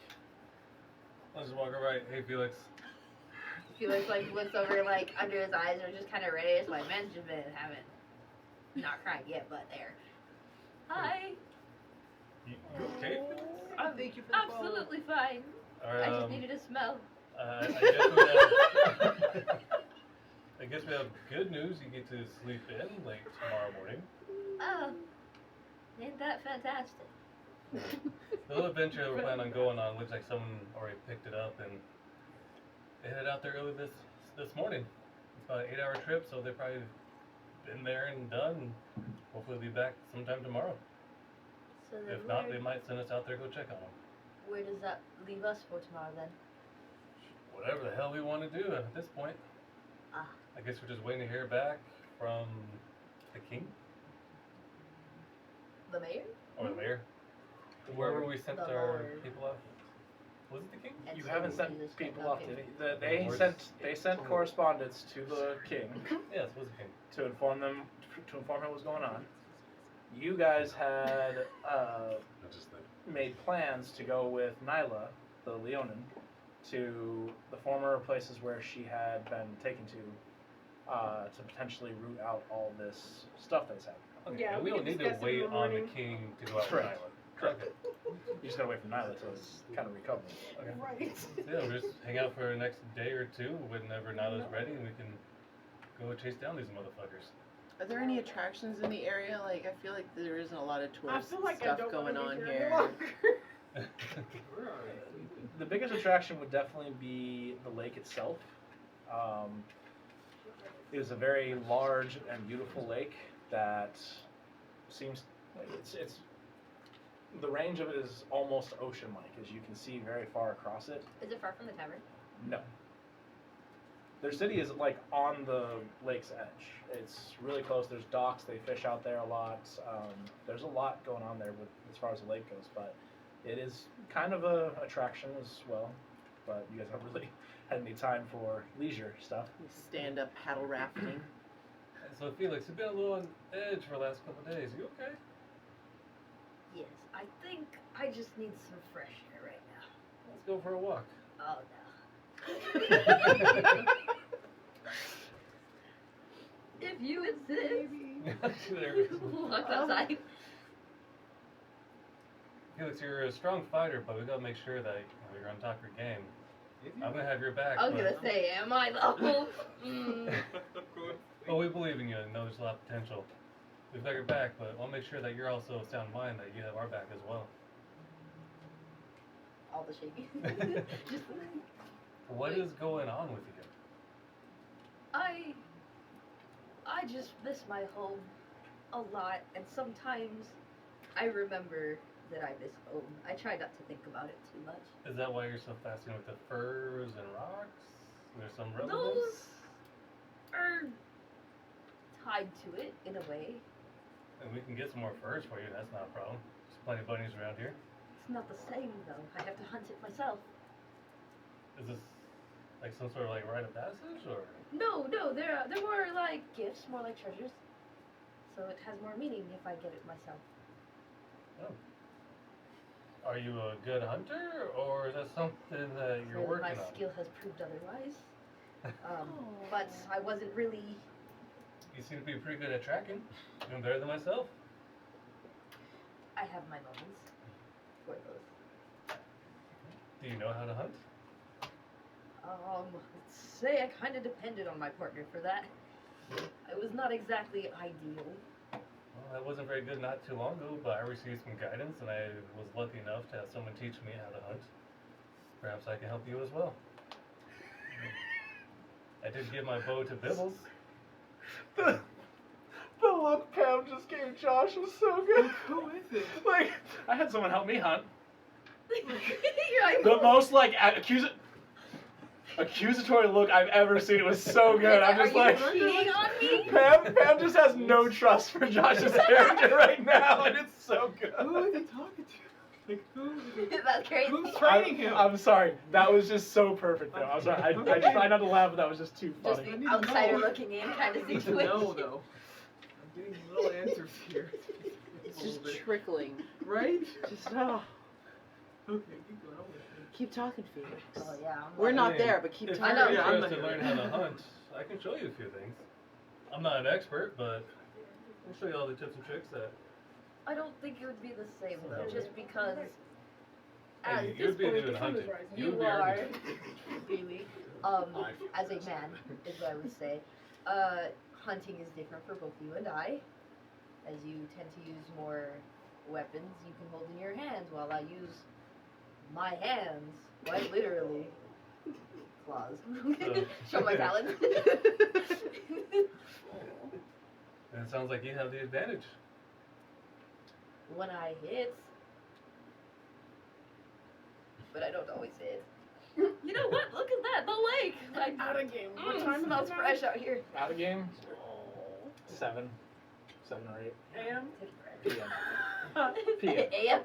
I'll just walk over, right, hey Felix. Felix like looks over like under his eyes are just kind of reddish. Like man's just been having not crying yet, but there. Hi. You okay? I'm Thank you for the follow. absolutely fine. Alright, I just needed a smell. I guess we have, I guess we have good news. You get to sleep in late tomorrow morning. Oh, ain't that fantastic? The little adventure that we're planning on going on looks like someone already picked it up and they headed out there early this morning. It's about an 8-hour trip, so they've probably been there and done. Hopefully they'll be back sometime tomorrow. So then If not, where, they might send us out there to go check on them. where does that leave us for tomorrow then? Whatever the hell we want to do at this point. Ah. I guess we're just waiting to hear back from the king The mayor? or the mayor. Wherever we sent The our Lord. people out. Was it the king? You And haven't so sent we just people went, up, okay. did you? They Or sent correspondence to the king Yes, it was the king. to inform him what was going on. You guys had Not just that. made plans to go with Nyla, the Leonin, to the former places where she had been taken to potentially root out all this stuff that's happening. Okay, Yeah, and we we don't can need to discuss it in wait the on the morning. king to go out Correct. with Correct. Okay. You just gotta wait for Nyla to kind of recover. Okay. Right. Yeah, we'll just hang out for the next day or two whenever Nyla's ready and we can go chase down these motherfuckers. Are there any attractions in the area? Like, I feel like there isn't a lot of I tourist feel like I stuff don't going wanna on be here. any longer. The biggest attraction would definitely be the lake itself. It is a very large and beautiful lake that seems like it's the range of it is almost ocean-like, as you can see very far across it. Is it far from the tavern? No. Their city is like on the lake's edge. It's really close. There's docks. They fish out there a lot. There's a lot going on there with as far as the lake goes, but it is kind of a attraction as well. But you guys don't really had any time for leisure stuff. Stand up paddle rafting. So Felix, you've been a little on edge for the last couple of days. You okay? Yes, I think I just need some fresh air right now. Let's go for a walk. Oh no. If you insist. There we go. Walk outside. Felix, you're a strong fighter, but we gotta make sure that you're on top of your game. I'm gonna have your back. I was but- gonna say, am I though? Mm. Well, we believe in you and know there's a lot of potential. We've got your back, but we'll make sure that you're also of sound mind, that you have our back as well. All the shaking. Just What is going on with you? I just miss my home a lot, and sometimes I remember that I miss home. I try not to think about it too much. Is that why you're so fascinated with the furs and rocks? There's some relevance? Those are tied to it in a way. And we can get some more furs for you, that's not a problem. There's plenty of bunnies around here. It's not the same though. I have to hunt it myself. Is this like some sort of like rite of passage, or? No, they're more like gifts, more like treasures. So it has more meaning if I get it myself. Oh. Are you a good hunter, or is that something that you're Really, working my on? skill has proved otherwise. But I wasn't really. You seem to be pretty good at tracking. Doing better than myself. I have my moments for those. Do you know how to hunt? Let's say I kind of depended on my partner for that. It was not exactly ideal. Well, I wasn't very good not too long ago, but I received some guidance, and I was lucky enough to have someone teach me how to hunt. Perhaps I can help you as well. I did give my bow to Bibbles. The look Pam just gave Josh was so good. Who is it? Like, I had someone help me hunt. You're like, The most like accusatory look I've ever seen. It was so good. I'm just are like, you cheating on me? Pam just has no trust for Josh's character right now, and it's so good. Who is he talking to? Like, who? That's crazy. Who's training him? I'm sorry. That was just so perfect, though. I'm sorry. I tried not to laugh, but that was just too Just funny. the need to outsider know. looking in kind of I need to situation. know, though. I'm getting little answers here. It's A just little bit. trickling. Right? Just Okay, keep going. keep talking, Felix. Oh yeah. I'm We're like- not there, but keep If talking. I know. you're Yeah, I'm interested in not learning how to hunt, I can show you a few things. I'm not an expert, but I'll show you all the tips and tricks that. I don't think it would be the same though, just because Hey, as you'd be point, new the in sun hunting. is rising. You you would be are, already- Daily, as a man, is what I would say. Hunting is different for both you and I, as you tend to use more weapons you can hold in your hands, while I use my hands, quite literally, claws. Show my talent. And it sounds like you have the advantage. When I hit, but I don't always hit. You know what? Look at that, the lake. Like, Out of game. What time is smells it now? fresh out here. Out of game? 7 or 8 AM? p.m. PM. AM.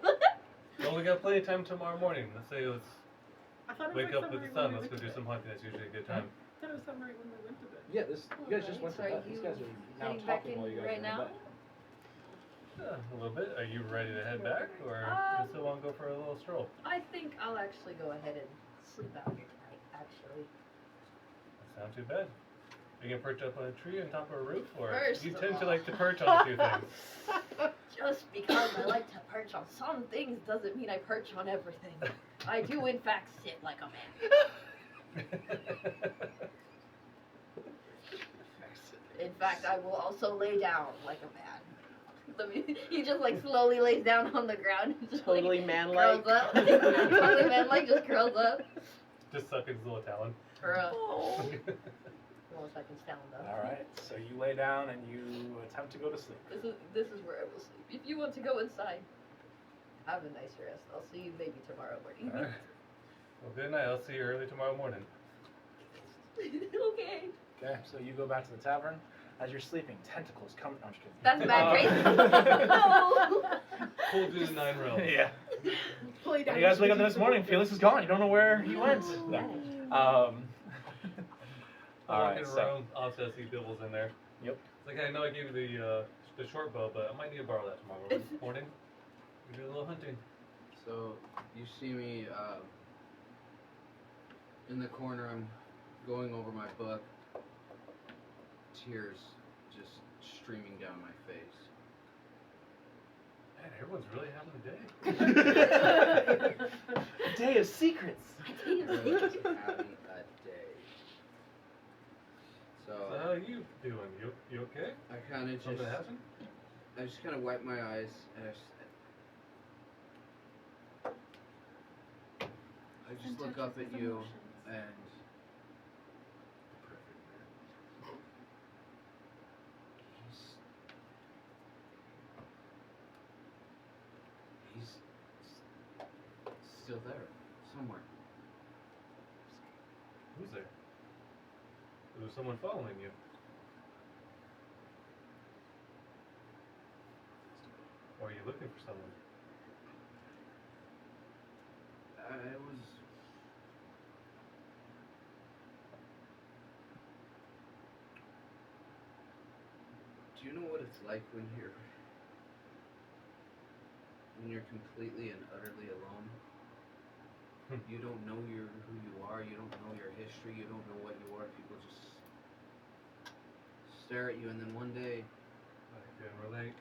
Well, we got plenty of time tomorrow morning. Let's say let's I thought it was wake like up with the summer sun. when Let's we go do went to some hunting. That's usually a good time. bed. I thought it was summer when we went to bed. Yeah, you guys just went to So are bed. These you guys are now heading back talking in while you guys right are in now? bed. Yeah, a little bit. Are you ready to head back, or you still want to go for a little stroll? I think I'll actually go ahead and sleep out here tonight, actually. That's not too bad. Are you gonna perch up on a tree on top of a roof, or First you of tend to all- like to perch on a few things? Just because I like to perch on some things doesn't mean I perch on everything. I do, in fact, sit like a man. In fact, I will also lay down like a man. He just like slowly lays down on the ground. And just, Totally like, man-like. Curls up. Totally man-like, just curls up. Just sucking his little talon. Oh. Well, if I can stand up. All right, so you lay down and you attempt to go to sleep. This is where I will sleep. If you want to go inside, have a nice rest. I'll see you maybe tomorrow morning. All right. Well, good night. I'll see you early tomorrow morning. Okay. Okay, so you go back to the tavern. As you're sleeping, tentacles come. No, I'm just kidding. That's bad, right? No. Pull through the 9 realms. Yeah. Play And down you guys the wake up the street. next morning. Felix is gone. You don't know where he went. No. I All walk right, in a so- room, obviously I see Bibbles in there. Yep. It's like, I know I gave you the short bow, but I might need to borrow that tomorrow morning. We do a little hunting. So you see me in the corner. I'm going over my book. Tears just streaming down my face. Man, everyone's really having a day. Day of secrets. Really having a day. So how are you doing? You okay? I kind of Something happened? I just kind of wipe my eyes and I just look up at you and he's still there somewhere. Who's there? There's someone following you. Or are you looking for someone? I was. Do you know what it's like when you're completely and utterly alone? You don't know who you are. You don't know your history. You don't know what you are. People just stare at you, and then one day I can relate.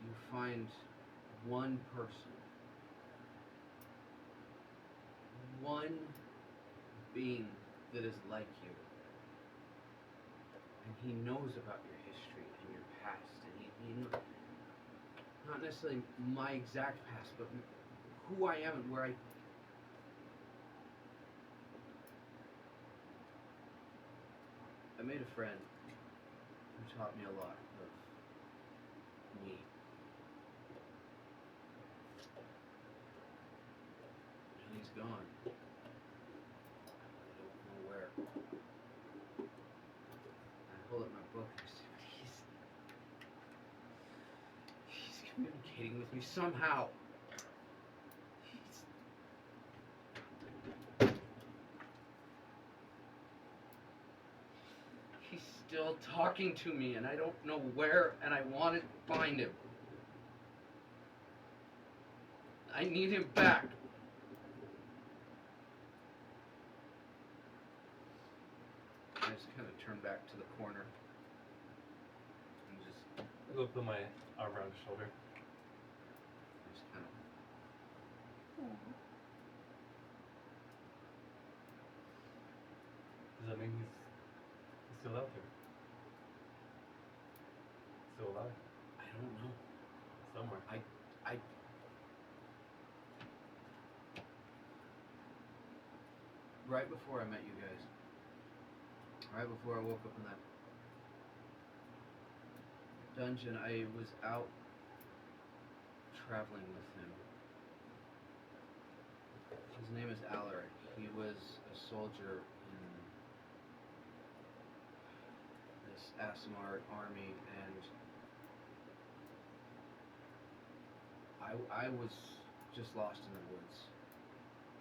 you find one person, one being that is like you, and he knows about your history and your past, and he not necessarily my exact past, but who I am and where I made a friend who taught me a lot of me. And he's gone. I don't know where. I hold up my book and I see he's communicating with me somehow. He's still talking to me, and I don't know where, and I want to find him. I need him back. I just kind of turn back to the corner and just I'll go put my arm around his shoulder. kind of. Does that mean he's still out there? Still alive? I don't know. Somewhere. Right before I met you guys, right before I woke up in that dungeon, I was out traveling with him. His name is Alaric. He was a soldier in this Asimar army, and I was just lost in the woods.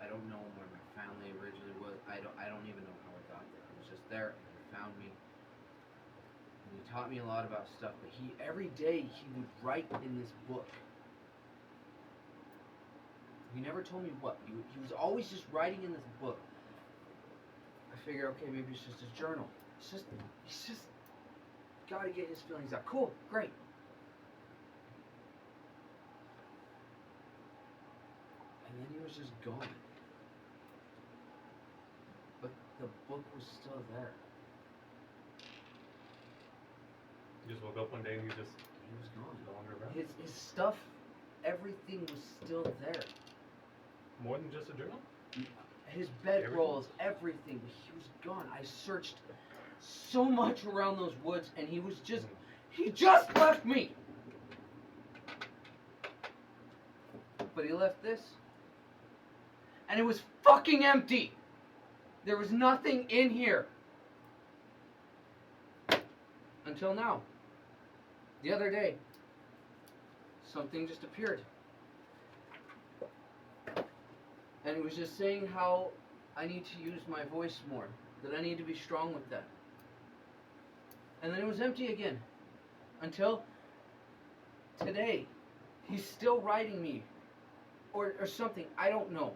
I don't know where my family originally was. I don't even know how I got there. I was just there, and he found me. And he taught me a lot about stuff. But every day he would write in this book. He never told me what. He was always just writing in this book. I figured, okay, maybe it's just his journal. He's just gotta get his feelings out. Cool, great. And then he was just gone. But the book was still there. You just woke up one day and He was gone. no longer around? His stuff, everything was still there. More than just a journal? His bedrolls, everything. He was gone. I searched so much around those woods, and he just left me. But he left this, and it was fucking empty. There was nothing in here. Until now. The other day, something just appeared. And it was just saying how I need to use my voice more. that I need to be strong with that. And then it was empty again. Until today. He's still riding me. Or something. I don't know.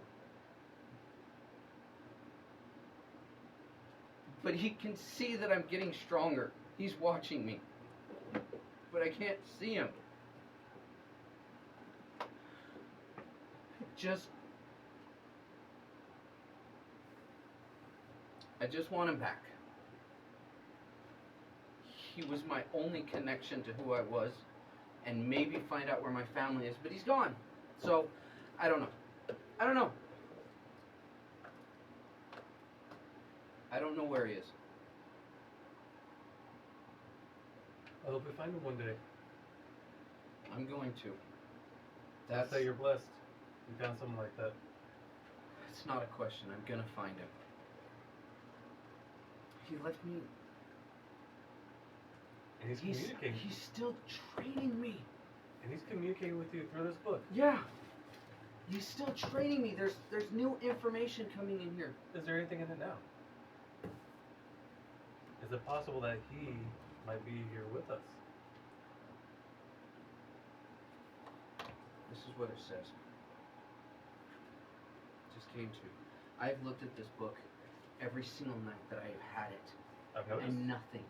But he can see that I'm getting stronger. He's watching me. But I can't see him. I just want him back. He was my only connection to who I was, and maybe find out where my family is, but he's gone. So, I don't know. I don't know. I don't know where he is. I hope we find him one day. I'm going to. That's say you're blessed. You found someone like that. It's not a question. I'm gonna find him. He left me. And he's communicating. He's still training me. And he's communicating with you through this book. Yeah. He's still training me. There's new information coming in here. Is there anything in it now? Is it possible that he might be here with us? This is what it says. Just came to. I've looked at this book every single night that I have had it. I've noticed. And nothing.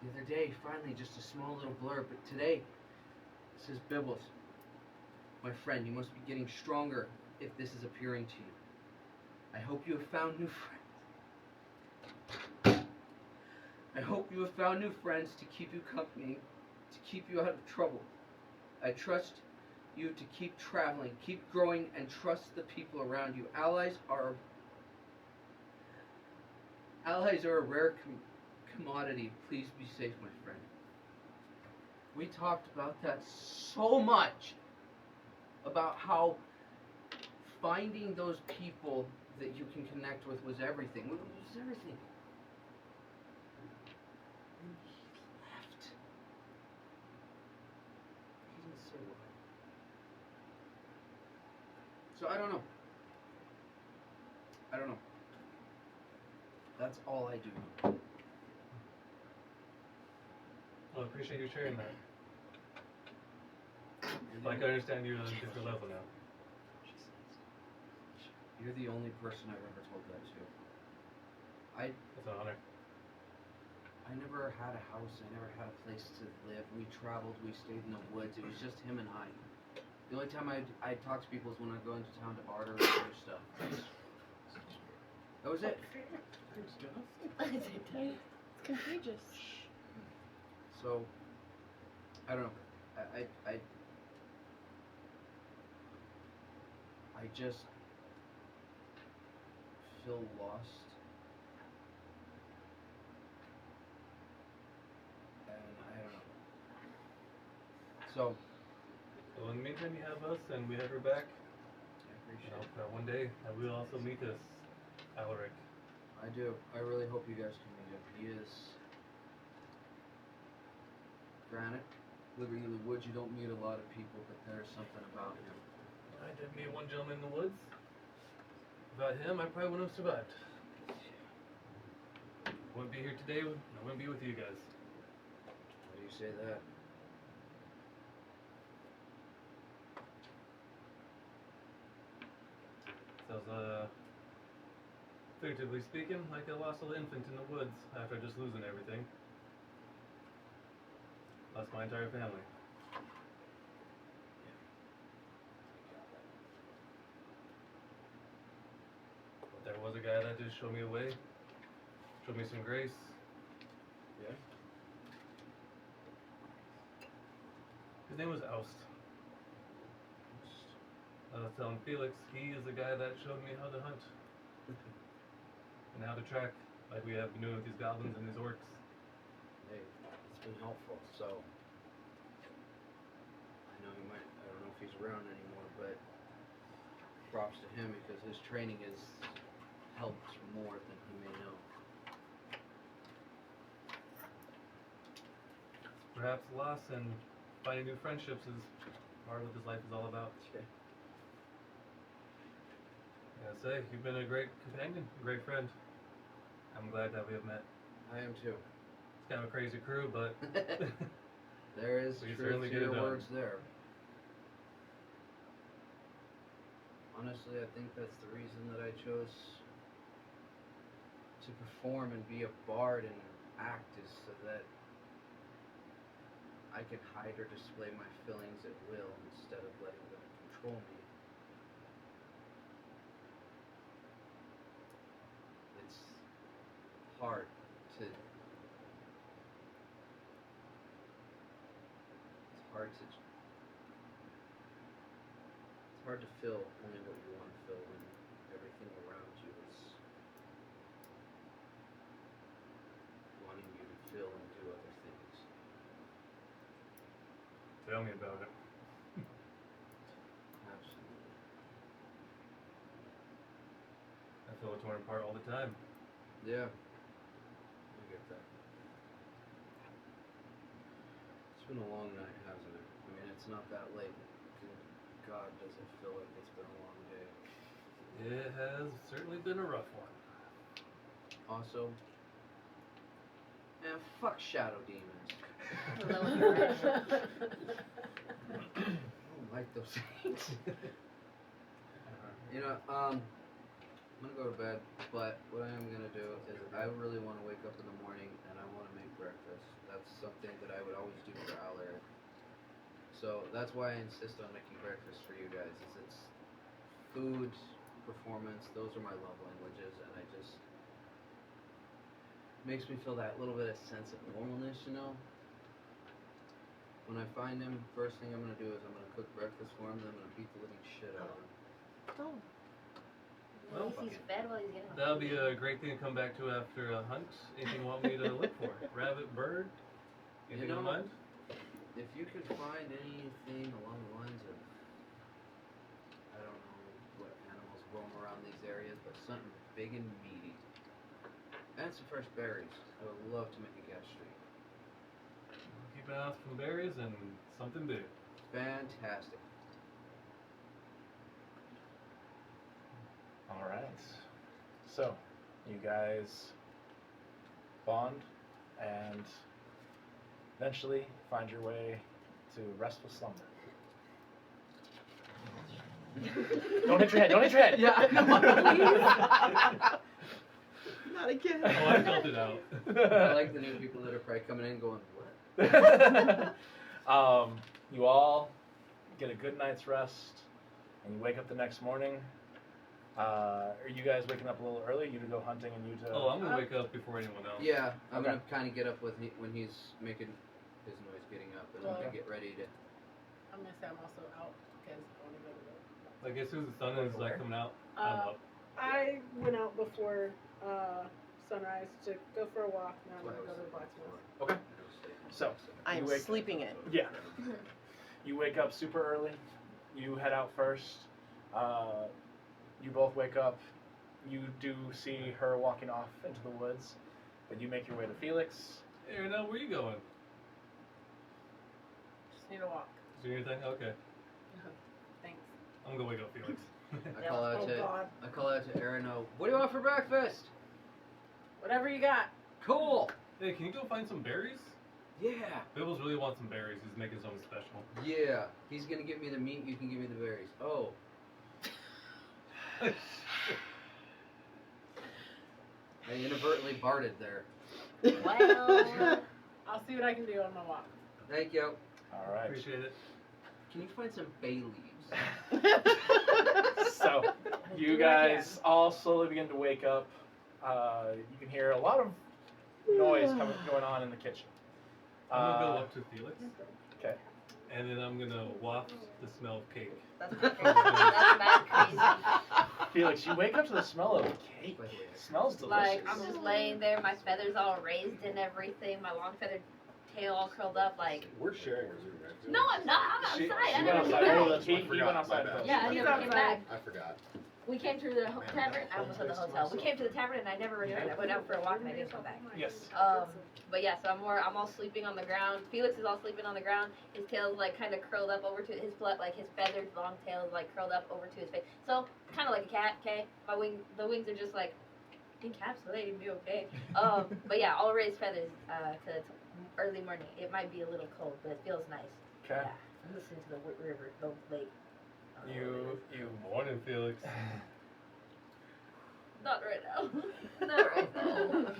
The other day, finally, just a small little blurb, but today, it says, Bibbles, my friend, you must be getting stronger if this is appearing to you. I hope you have found new friends. I hope you have found new friends to keep you company, to keep you out of trouble. I trust you to keep traveling, keep growing, and trust the people around you. Allies are a rare commodity. Please be safe, my friend. We talked about that so much. About how finding those people that you can connect with was everything. It was everything. And he left. He didn't say why. So I don't know. I don't know. That's all I do know. Well, I appreciate you sharing that. Like, I understand you on a different level now. You're the only person I've ever told that to. It's an honor. I never had a house. I never had a place to live. We traveled. We stayed in the woods. It was just him and I. The only time I talk to people is when I go into town to barter and other stuff. That was it. It's contagious. So, I don't know. I just feel lost. And I don't know. So, Well, in the meantime, you have us, and we have her back. I You appreciate know, it. that one day, I will also meet this Alaric. I do. I really hope you guys can meet him. He is. Granted, living in the woods, you don't meet a lot of people, but there's something about him. I did meet one gentleman in the woods. Without him, I probably wouldn't have survived. Wouldn't be here today, I wouldn't be with you guys. Why do you say that? So, figuratively speaking, like a lost little infant in the woods after just losing everything. Lost my entire family. But there was a guy that just showed me a way, showed me some grace. Yeah? His name was Oust. I was telling Felix, he is the guy that showed me how to hunt. And how to track, like we have been doing with these goblins and these orcs. Hey, it's been helpful, so. I know he might, I don't know if he's around anymore, but props to him because his training has helped more than he may know. Perhaps loss and finding new friendships is part of what this life is all about. I gotta say, you've been a great companion, a great friend. I'm glad that we have met. I am too. It's kind of a crazy crew, but There is We truth certainly to get it your done. words there. Honestly, I think that's the reason that I chose to perform and be a bard and act, is so that I can hide or display my feelings at will instead of letting them control me. It's hard to feel only what you want to feel when everything around you is wanting you to feel and do other things. tell me about it. Absolutely. I feel torn apart all the time. Yeah. I get that. It's been a long night, hasn't it? I mean, it's not that late. Good God, does it feel like it's been a long day. It has certainly been a rough one. Also, man, fuck shadow demons. Hello, interaction. I don't like those things. You know, I'm gonna go to bed, but what I am gonna do is I really want to wake up in the morning and I want to make breakfast. That's something that I would always do for Alaric. So that's why I insist on making breakfast for you guys. Is it's food, performance. Those are my love languages, and I just makes me feel that little bit of sense of normalness, you know. When I find him, first thing I'm gonna do is I'm gonna cook breakfast for him, and I'm gonna beat the living shit out of him. Oh. At least he's fed while he's getting home. That'll be a great thing to come back to after a hunt. Anything you want me to look for? Rabbit, bird? Anything in mind? If you could find anything along the lines of, I don't know what animals roam around these areas, but something big and meaty, and some fresh berries, I would love to make a gastrique. Keep an eye out for some berries and something big. Fantastic. All right. So, you guys bond and eventually find your way to restful slumber. Don't hit your head. Don't hit your head. Yeah. Not again. Oh, I felt it out. I like the new people that are probably coming in going, what? You all get a good night's rest, and you wake up the next morning. Are you guys waking up a little early? You to go hunting and you to... Oh, I'm gonna wake up before anyone else. Yeah, I'm Okay. gonna kind of get up when he's making his noise getting up, and I'm gonna get ready to. I'm gonna say I'm also out because I want to go to the. Like as soon as the sun is like coming out, I'm up. I went out before sunrise to go for a walk. Now I'm gonna go to the blacksmith. Okay. So, I am you wake... sleeping in. Yeah. You wake up super early. You head out first. You both wake up. You do see her walking off into the woods, but you make your way to Felix. Hey, Arnell, where you going? Just need a walk. Is there anything? Okay. Thanks. I'm gonna wake up Felix. I call out Oh to God. Aaron. What do you want for breakfast? Whatever you got. Cool. Hey, can you go find some berries? Yeah. Bibbles really wants some berries. He's making something special. Yeah. He's gonna give me the meat. You can give me the berries. Oh. I inadvertently barded there. Well, I'll see what I can do on my walk. Thank you. All right. Appreciate it. Can you find some bay leaves? So, you guys all slowly begin to wake up. You can hear a lot of noise going on in the kitchen. I'm gonna go up to Felix. Okay. And then I'm gonna waft the smell of cake. that's crazy. That's mad crazy. Felix, you wake up to the smell of cake. It smells delicious. Like, I'm just laying there, my feathers all raised and everything, my long feathered tail all curled up, like. We're sharing a room, right? No, I'm not. I'm outside. She I went never outside. came Oh, back. that's right. He went outside. My bad. Yeah, I He's never came back. I forgot. We came to the tavern. I almost said the hotel. We came to the tavern and I never returned. I went out for a walk and I didn't come back. Yes. But yeah, so I'm all sleeping on the ground. Felix is all sleeping on the ground. His tail's like kind of curled up over to his like his feathered long tail is like curled up over to his face. So kind of like a cat. Okay, the wings are just like encapsulating me, okay? But yeah, I'll raise feathers, 'cause it's early morning. It might be a little cold, but it feels nice. Okay. Yeah. Listen to the river, the lake. You Morning, Felix. Not right now. Not right now.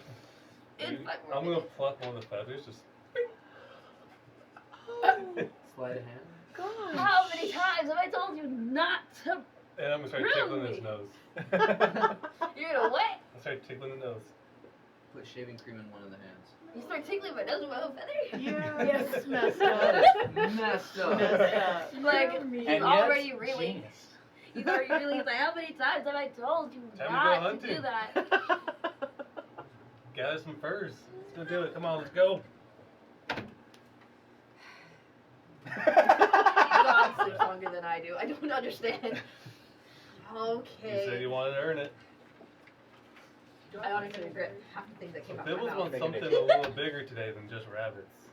It's my I'm morning. gonna pluck one of the feathers, just. Sleight of hand. Gosh. How many times have I told you not to? And I'm gonna start tickling his nose. You're gonna what? I'll start tickling the nose. Put shaving cream in one of the hands. You start tickling my nose with my own feather? Yeah, Yes. that's messed up. Messed up. Messed up. Like, and he's yet, already really. genius. He's already really like, how many times have I told you Time to go not to hunting. do that? Gather some furs. Let's go do it. Come on, let's go. God sleeps longer than I do. I don't understand. You said Okay. you wanted to earn it. I honestly regret half the things that came out of my Bibbles mouth. wants something a little bigger today than just rabbits.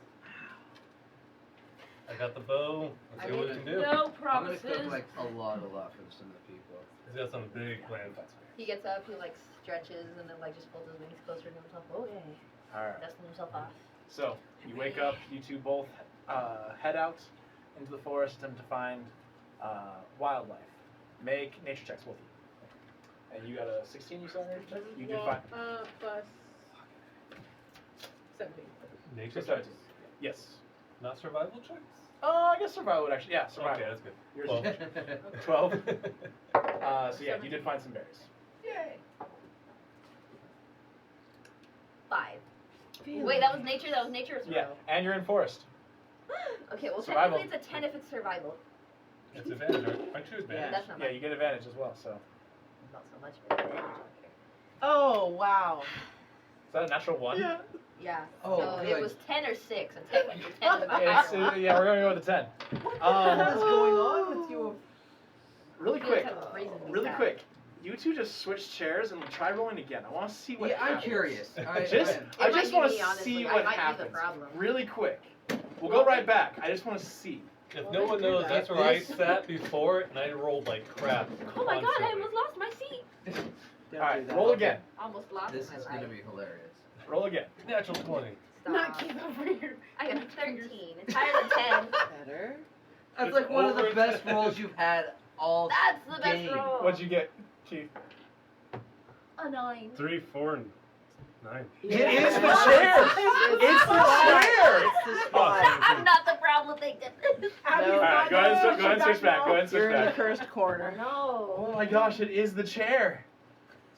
I got the bow. Let's see what we can do. No I'm gonna promises. cook like a lot for some of the people. He's got some big plans. He gets up, he like stretches, and then like just folds his wings closer to himself. Okay. Alright. Dusting himself off. So, you wake up, you two both head out into the forest and to find wildlife. Make nature checks, both of you. And you got a 16, you said, on nature check? You did fine. Plus 17. Nature So checks? 17. Yes. Not survival checks? I guess survival would actually, yeah, survival. Okay, that's good. Yours Well. is 12. So yeah, you did find some berries. Yay. 5. Wait, that was nature? That was nature or Yeah, survival? and you're in forest. Okay, well Survival. technically it's a 10 if it's survival. It's advantage, aren't you advantage? That's not Yeah, much. you get advantage as well, so. Not so much of an advantage. Okay. Oh, wow. Is that a natural 1? Yeah. Yeah. Oh, so good. it was 10 or 6, and technically 10 is the It's, higher one. yeah, we're going to go with the 10. What the hell is going on with you? Really You quick, guys have raisins in really that. quick. You two just switch chairs and try rolling again. I want to see what Yeah, I'm happens. curious. I Just, It I might just be want me, to honestly. see I what might be the happens. problem. Really quick. We'll go right back. I just want to see. If Well, no one let's do knows, that. that's where I sat before, and I rolled like crap. Oh my god, I constantly. almost lost my seat. Don't All right, do that. roll again. Almost lost This my is life. gonna be hilarious. Roll again. Natural 20. Stop. Not keep over here. I got a 13. It's higher than 10. Better. That's It's like one of the over best 10. rolls you've had all That's the best game. roll. What'd you get, Chief? A 9. 3, 4, and 9. It is the chair! It's the chair! It's the Oh, spot. I'm not the problem thing. Abby's No. All right, not go ahead and there. go ahead and switch back. Go ahead and switch You're in the back. cursed corner. No. Oh my gosh, it is the chair.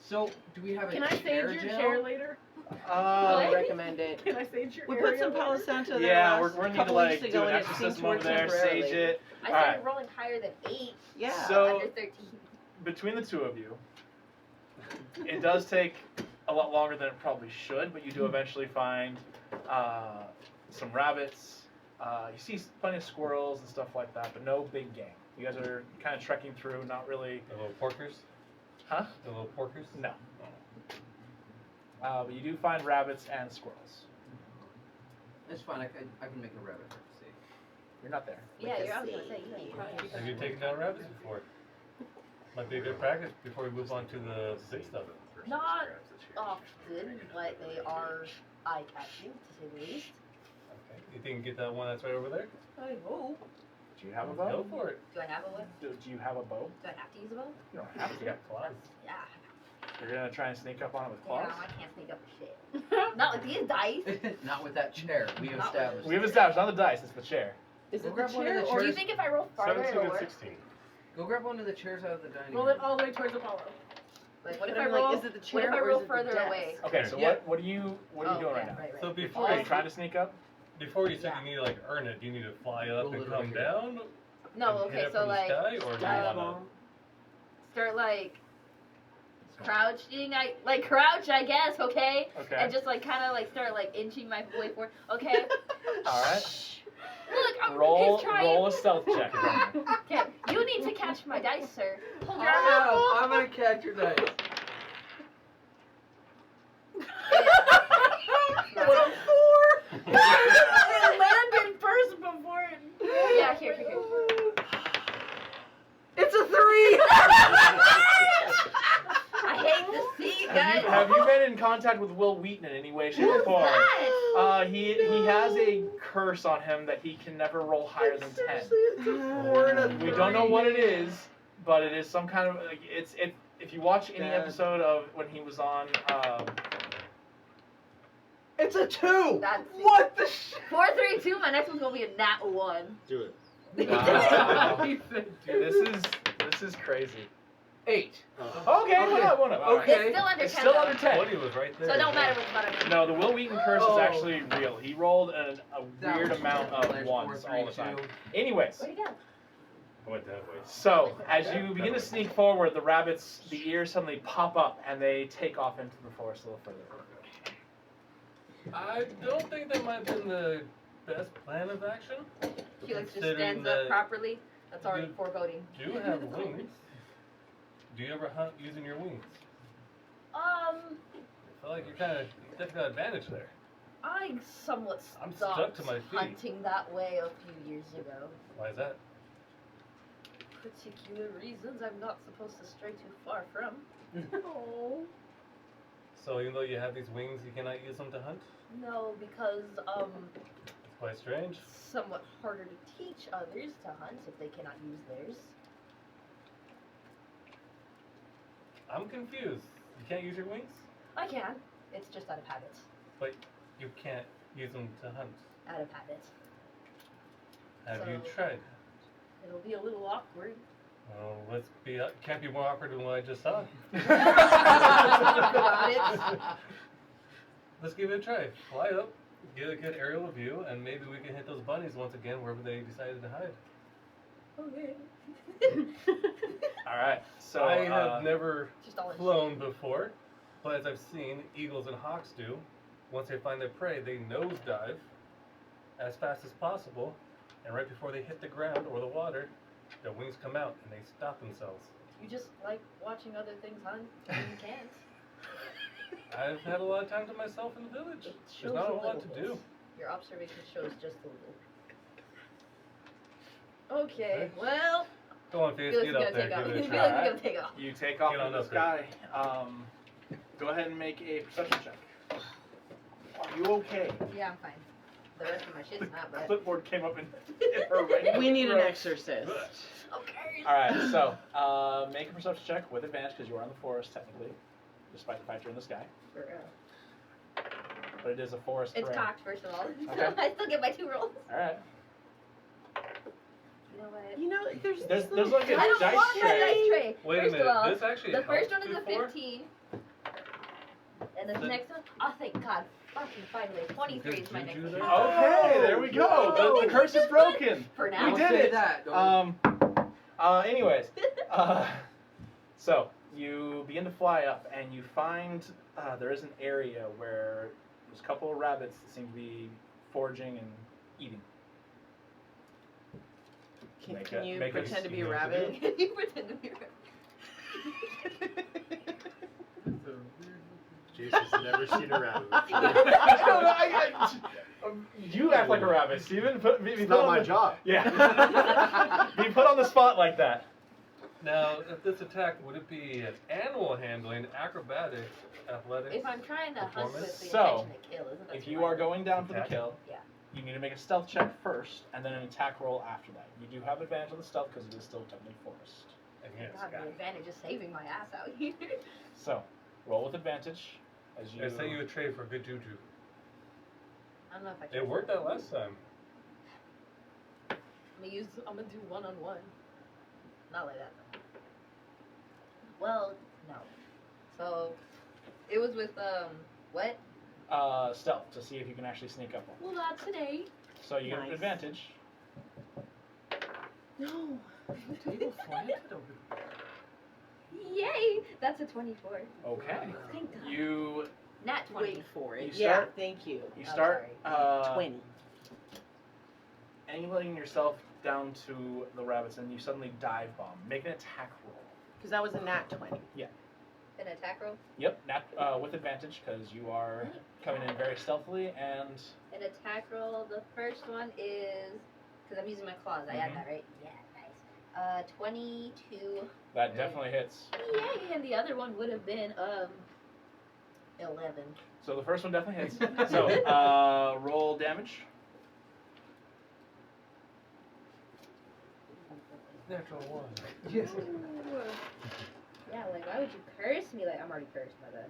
So, do we have a Can I chair sage your gel? chair later? I What? recommend it. Can I sage your We area put some later? Palo Santo there Yeah, last we're going to need to couple like weeks do ago, an and it seemed exorcism to work over there, temporarily. sage it. I All started right. rolling higher than 8. Yeah. So- Under 13. Between the two of you, it does take a lot longer than it probably should, but you do eventually find some rabbits. You see plenty of squirrels and stuff like that, but no big game. You guys are kind of trekking through, not really. The little porkers? Huh? The little porkers? No. But you do find rabbits and squirrels. It's fine. I can make a rabbit see. You're not there. Yeah, I was going to say, you ain't probably. Have you taken down rabbits before? Might be a good practice before we move on to the big stuff. Not often, but they are eye-catching, to say the least. Okay. You think you can get that one that's right over there? I hope. Do you have a Go bow? for it. Do I have a what? Do you have a bow? Do I have to use a bow? You don't have to. Yeah, claws. Yeah. You're gonna try and sneak up on it with claws. Yeah, I can't sneak up for shit. Not with these dice. Not with that chair. We Not with established. We've established not the dice, it's the chair. Is We'll it the grab one of chair the or Do you chairs. think if I roll farther 17 it'll and work? 16. Go grab one of the chairs out of the dining Roll room. it all the way towards Apollo. Like, what if But I I'm roll? like, is it the What chair if I or roll is it the further desk? away? Okay, so Yeah. what are you doing yeah, right now? Right, right. So Are before you you, trying to sneak up? before you said you need to like earn it, do you need to fly up Roll and it come over here. down? No, and hit okay, it so from like the sky, or do you Dive wanna? bomb. start like crouching. I crouch, I guess. Okay. Okay. And just like kind of like start like inching my way forward. Okay. Alright. Look, Roll he's trying. roll a stealth check. Okay, you need to catch my dice, sir. Hold your arm Oh, out. no, I'm gonna catch your dice. What a It landed first before it. Yeah, here. It's a 3! I hate this seat, Have guys. you, have Have you been in contact with Will Wheaton in any way, shape, or form? He has a curse on him that he can never roll higher than 10. We don't know what it is, but it is some kind of like it's. If you watch any episode of when he was on. It's a 2! That's What the shit? 4, 3, 2. My next one's gonna be a nat 1. Do it. Wow. He said, Dude, this is crazy. 8. Okay, one up. All right. Okay. It's still under 10. It's still though. under 10. 20 was right there. So it don't matter what's bottom. No, the Will Wheaton curse Oh. is actually real. He rolled a That weird was amount of like ones 4, all the 3, time. 2. Anyways, Where'd he go? I went that way. so as you begin to sneak forward, the rabbits, the ears suddenly pop up and they take off into the forest a little further. I don't think that might have been the best plan of action. Felix just Considering stands up that properly. That's already you foreboding. Do you have wings? Do you ever hunt using your wings? I feel like you're kind of definitely got advantage there. I somewhat I'm stopped stuck to my feet. hunting that way a few years ago. Why is that? Particular reasons I'm not supposed to stray too far from. Oh. So even though you have these wings, you cannot use them to hunt? No, because It's quite strange. it's somewhat harder to teach others to hunt if they cannot use theirs. I'm confused. You can't use your wings? I can. It's just out of habit. But you can't use them to hunt. Out of habit. Have you So- tried? It'll be a little awkward. Oh, can't be more awkward than what I just saw. Got it. Let's give it a try. Fly up, get a good aerial view, and maybe we can hit those bunnies once again wherever they decided to hide. Okay. All right. So I have never Just all in flown before, but as I've seen eagles and hawks do, once they find their prey, they nosedive as fast as possible, and right before they hit the ground or the water, their wings come out and they stop themselves. You just like watching other things hunt, and you can't. I've had a lot of time to myself in the village. It There's shows not a a whole lot little to bit. do. Your observation shows just a little. Okay, well, Go on, Face, Felix get is up gonna there, take off. give it a Felix try. is gonna take off. you take off Get on into the up there. sky. Go ahead and make a perception check. Are you okay? Yeah, I'm fine. The rest of my shit's not, but Clipboard came up and hit her right in We the need an throat. exorcist. okay. All right, so make a perception check with advantage because you are in the forest technically, despite the fact you're in the sky. But it is a forest It's terrain. cocked, first of all. Okay. So I still get my 2 rolls. All right. You know what? You know, there's There's this like a I don't dice want tray. that dice tray. Wait First a minute, of all, this actually the first helped one is a before? 15. And then the The- next one, oh thank God, fucking finally, 23 is my Good next juju one. there. Okay, there we go. The curse is broken. For We now. did say it. that, don't Anyways, so you begin to fly up, and you find there is an area where there's a couple of rabbits that seem to be foraging and eating. Can you make a pretend to be a scheme to rabbit? You pretend to be Jason's never seen a rabbit I before. don't know, you act like a rabbit, Steven. Be It's put not on my the- job. Yeah. Be put on the spot like that. Now, if this attack, would it be an animal handling, acrobatics, athletics? If I'm trying to hunt with the So, intention to kill, isn't that If too you much? are going down for the Attack? kill, Yeah. you need to make a stealth check first, and then an attack roll after that. You do have advantage on the stealth because it is still technically forest. Yes, God, got the it. advantage is saving my ass out here. So, roll with advantage as you. I sent you a trade for good juju. I don't know if I can. It worked out last time. I'm gonna do 1-on-1. Not like that. Well, no. So, it was with, what? Stealth to see if you can actually sneak up on. Well, not today. So you get Nice. advantage. No. Table slanted over. Yay! That's a 24. Okay. Thank God. You Nat 20. Wait for it. You Yeah, start- thank you. you Oh, start 20. angling yourself down to the rabbits, and you suddenly dive bomb. Make an attack roll. Because that was a nat 20. An attack roll. Yep, with advantage because you are coming in very stealthily, and An attack roll. The first one is because I'm using my claws. I add that, right? Yeah, nice. 22. that definitely hits. Yay! And the other one would have been 11. So the first one definitely hits. So roll damage. Natural one. Ooh. Yeah, like, why would you curse me? Like, I'm already cursed, my bad.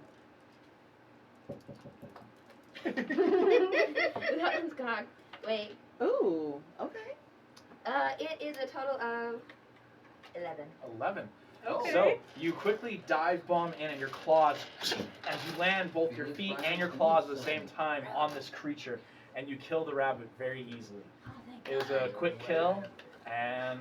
That one's cocked. Wait. Ooh, okay. It is a total of 11. 11. Okay. So you quickly dive bomb in, and your claws, as you land both your feet and your claws at the same time on this creature, and you kill the rabbit very easily. Oh, thank It was a quick kill, and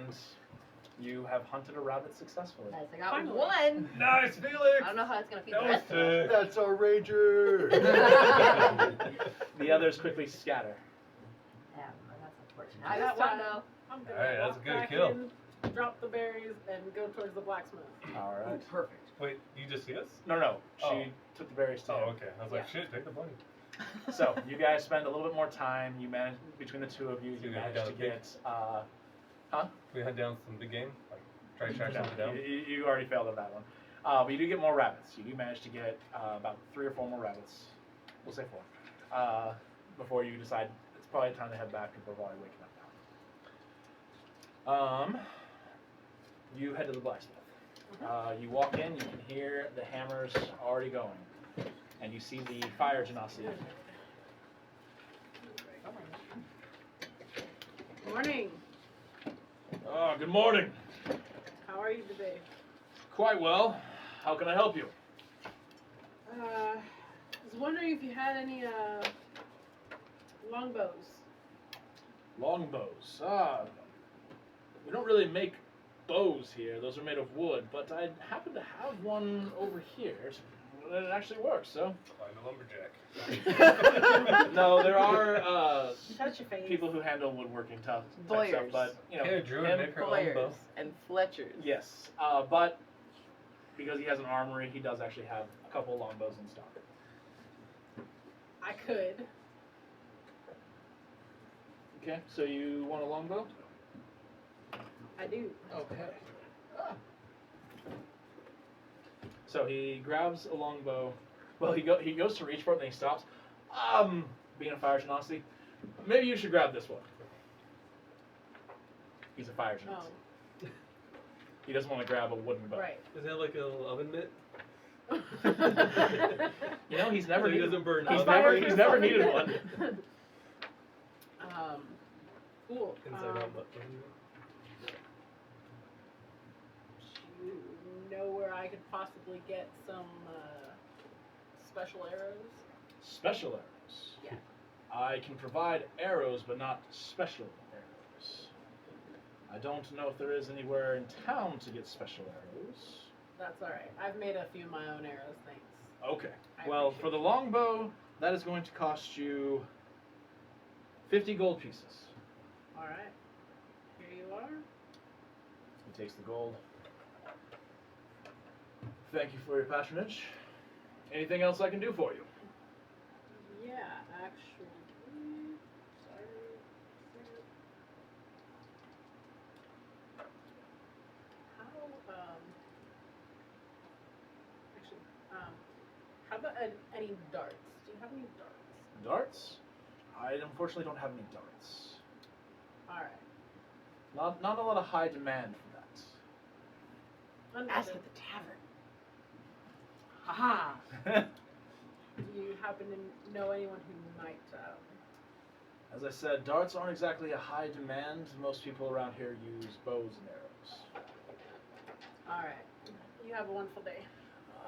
you have hunted a rabbit successfully. Nice, I got Finally. one. Nice, Felix! I don't know how it's gonna feed That the was rest of us. sick. That's our rager. The others quickly scatter. Yeah, well, that's unfortunate. I Got got one. one though. I'm gonna Alright, that's a walk good back kill. in, drop the berries, and go towards the blacksmith. All right. Perfect. Wait, you just see us? No. She Oh. took the berries too. Oh, okay. I was like, shit, take the bunny. So you guys spend a little bit more time. You manage between the two of you. So You you manage got to a big- get. We head down some big game? Like, try to track No, something down? you already failed at that one. But you do get more rabbits. You do manage to get about 3 or 4 more rabbits. We'll say 4. Before you decide it's probably time to head back and we're probably waking up now. You head to the blacksmith. You walk in, you can hear the hammers already going. And you see the fire genasi. Morning. Good morning. How are you today? Quite well. How can I help you? I was wondering if you had any longbows. Longbows. We don't really make bows here. Those are made of wood, but I happen to have one over here. It actually works, so. Find a lumberjack. No, there are Touch your face. people who handle woodworking type stuff, Boyers. but, you know, Can a druid him, make her own bow? Boyers and Fletchers. yes. But because he has an armory, he does actually have a couple longbows in stock. I could. Okay, so you want a longbow? I do. Okay. So he grabs a longbow. Well, he goes to reach for it, and he stops. Being a fire genasi, maybe you should grab this one. He's a fire genasi. Oh, He doesn't want to grab a wooden bow. right. Is that like a little oven mitt? You know, he's never So he needed. doesn't burn He's oven never mitts? he's never needed one. Cool. Inside out oven mitt. Do you know where I could possibly get some special arrows? Special arrows. Yeah. I can provide arrows, but not special arrows. I don't know if there is anywhere in town to get special arrows. That's alright. I've made a few of my own arrows, thanks. Okay. I Well, appreciate for the it. longbow, that is going to cost you 50 gold pieces. Alright. Here you are. He takes the gold. Thank you for your patronage. Anything else I can do for you? Yeah, actually. Sorry. How, actually, how about any darts? Do you have any darts? Darts? I unfortunately don't have any darts. Alright. Not a lot of high demand for that. Ask Understood. at the tavern. Haha. Do you happen to know anyone who might, As I said, darts aren't exactly a high demand. Most people around here use bows and arrows. alright. You have a wonderful day.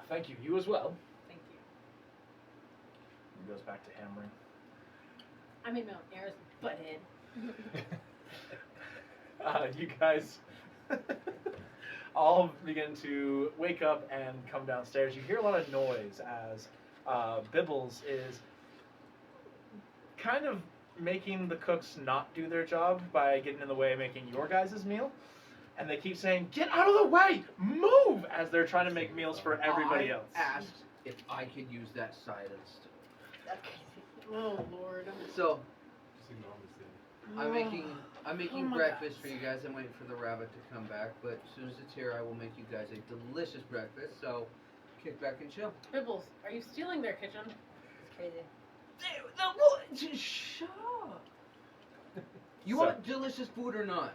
Thank you. You as well. Thank you. He goes back to hammering. I made my own arrows, butthead. You guys all begin to wake up and come downstairs. You hear a lot of noise as Bibbles is kind of making the cooks not do their job by getting in the way of making your guys' meal. And they keep saying, "Get out of the way! Move!" as they're trying to make meals for everybody I else. asked if I could use that side of the stove. Oh, Lord. So Just ignore me, Sid. I'm making Oh my breakfast God. for you guys. I'm waiting for the rabbit to come back, but as soon as it's here, I will make you guys a delicious breakfast. So kick back and chill. Bibbles, are you stealing their kitchen? It's crazy. Shut up. You So- want delicious food or not?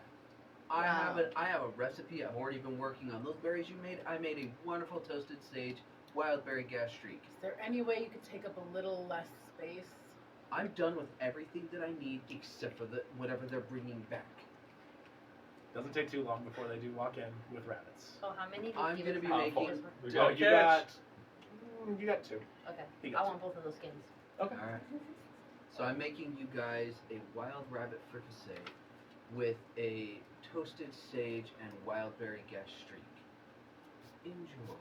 I Wow. have a recipe. I've already been working on those berries you made. I made a wonderful toasted sage wild berry gastrique. Is there any way you could take up a little less space? I'm done with everything that I need except for whatever they're bringing back. Doesn't take too long before they do walk in with rabbits. Oh, how many? I'm do you gonna give be us? making- We Oh, got you got two. Okay. He I got want both of those skins. Okay. All right. So I'm making you guys a wild rabbit fricassee with a toasted sage and wild berry gastrique. Enjoy.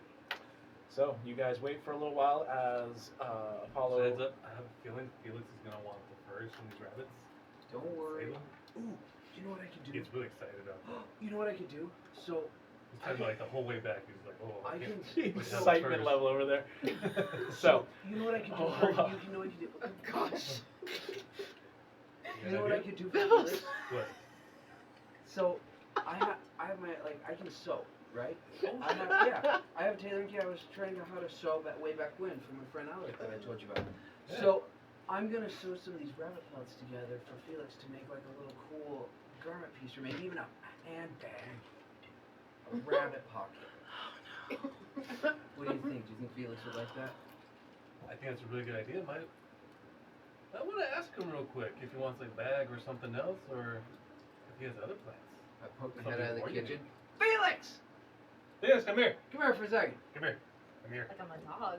So you guys wait for a little while as Apollo. Heads up, I have a feeling Felix is gonna want the furs from these rabbits. Don't worry. Save them. Ooh, do you know what I could do? He's really excited about it. You know what I could do? So He's telling me like the whole way back. He's like, oh, I I can't. can. wait to have the Excitement furs. level over there. So you know what I could do? Oh, For, hold on. you know what I could do? Gosh. You know what I could do for Bibbles. Felix? What? So I have my I can sew, right? I have a tailoring kit. I was trying to how to sew way back when from my friend Alec that I told you about. Yeah. So I'm gonna sew some of these rabbit pelts together for Felix to make like a little cool garment piece, or maybe even a handbag, a rabbit pocket. What do you think? Do you think Felix would like that? I think that's a really good idea. I want to ask him real quick if he wants like a bag or something else, or if he has other plans. I poked my Something head out of the more kitchen. unique. Felix, Felix, come here. come here for a second. Come here. Come here. Like I'm a dog.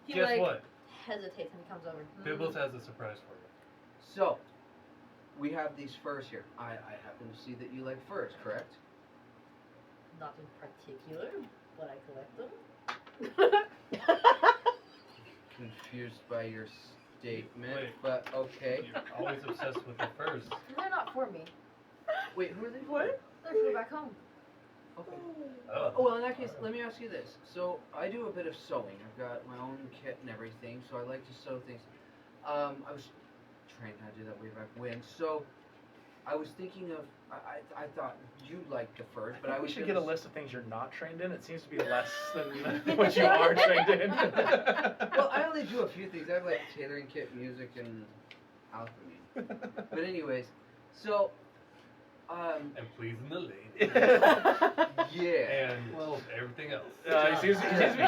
He Guess like what? hesitates and he comes over. Bibbles has a surprise for you. So we have these furs here. I happen to see that you like furs, correct? Not in particular, but I collect them. Confused by your statement, Wait. but okay. You're always obsessed with the furs. They're not for me. Wait, who are they? What? They're for back home. Okay. Oh. Oh, well, in that case, let me ask you this. So I do a bit of sewing. I've got my own kit and everything, so I like to sew things. I was trained how to do that way back when. So I was thinking of. I thought you liked the furs, but I we was should gonna get a list of things you're not trained in. It seems to be less than what you are trained in. Well, I only do a few things. I have like tailoring kit, music, and alchemy. But anyways, so And pleasing the lady. yeah. And Well, everything else. he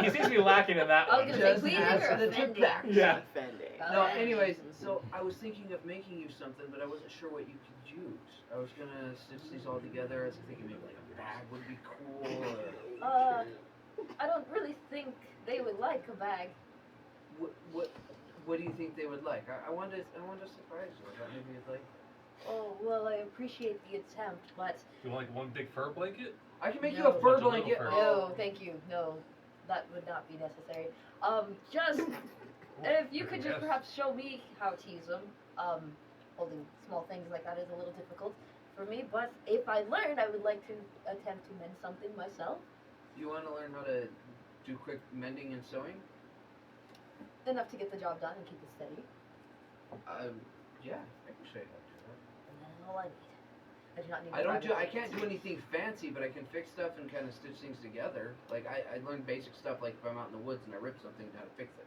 seems to be lacking in that I was one. gonna say Just pleasing ask or the offending. back. Yeah. Offending. No, Okay. anyways, so I was thinking of making you something, but I wasn't sure what you could use. I was gonna stitch these all together. I was thinking maybe like a bag would be cool. Or I don't really think they would like a bag. what do you think they would like? I wanted to surprise you. I thought maybe you'd like. Oh, well, I appreciate the attempt, but You want like one big fur blanket? I can make you No. a fur Bunch of little blanket. furs. no, thank you. No, that would not be necessary. Just if you could just Yes. perhaps show me how to use them. Holding small things like that is a little difficult for me, but if I learned, I would like to attempt to mend something myself. You want to learn how to do quick mending and sewing? Enough to get the job done and keep it steady. Yeah, I can show you how to do that. And that's all I need. I do not need. I can't do anything fancy, but I can fix stuff and kind of stitch things together. Like I learned basic stuff, like if I'm out in the woods and I rip something, how to fix it.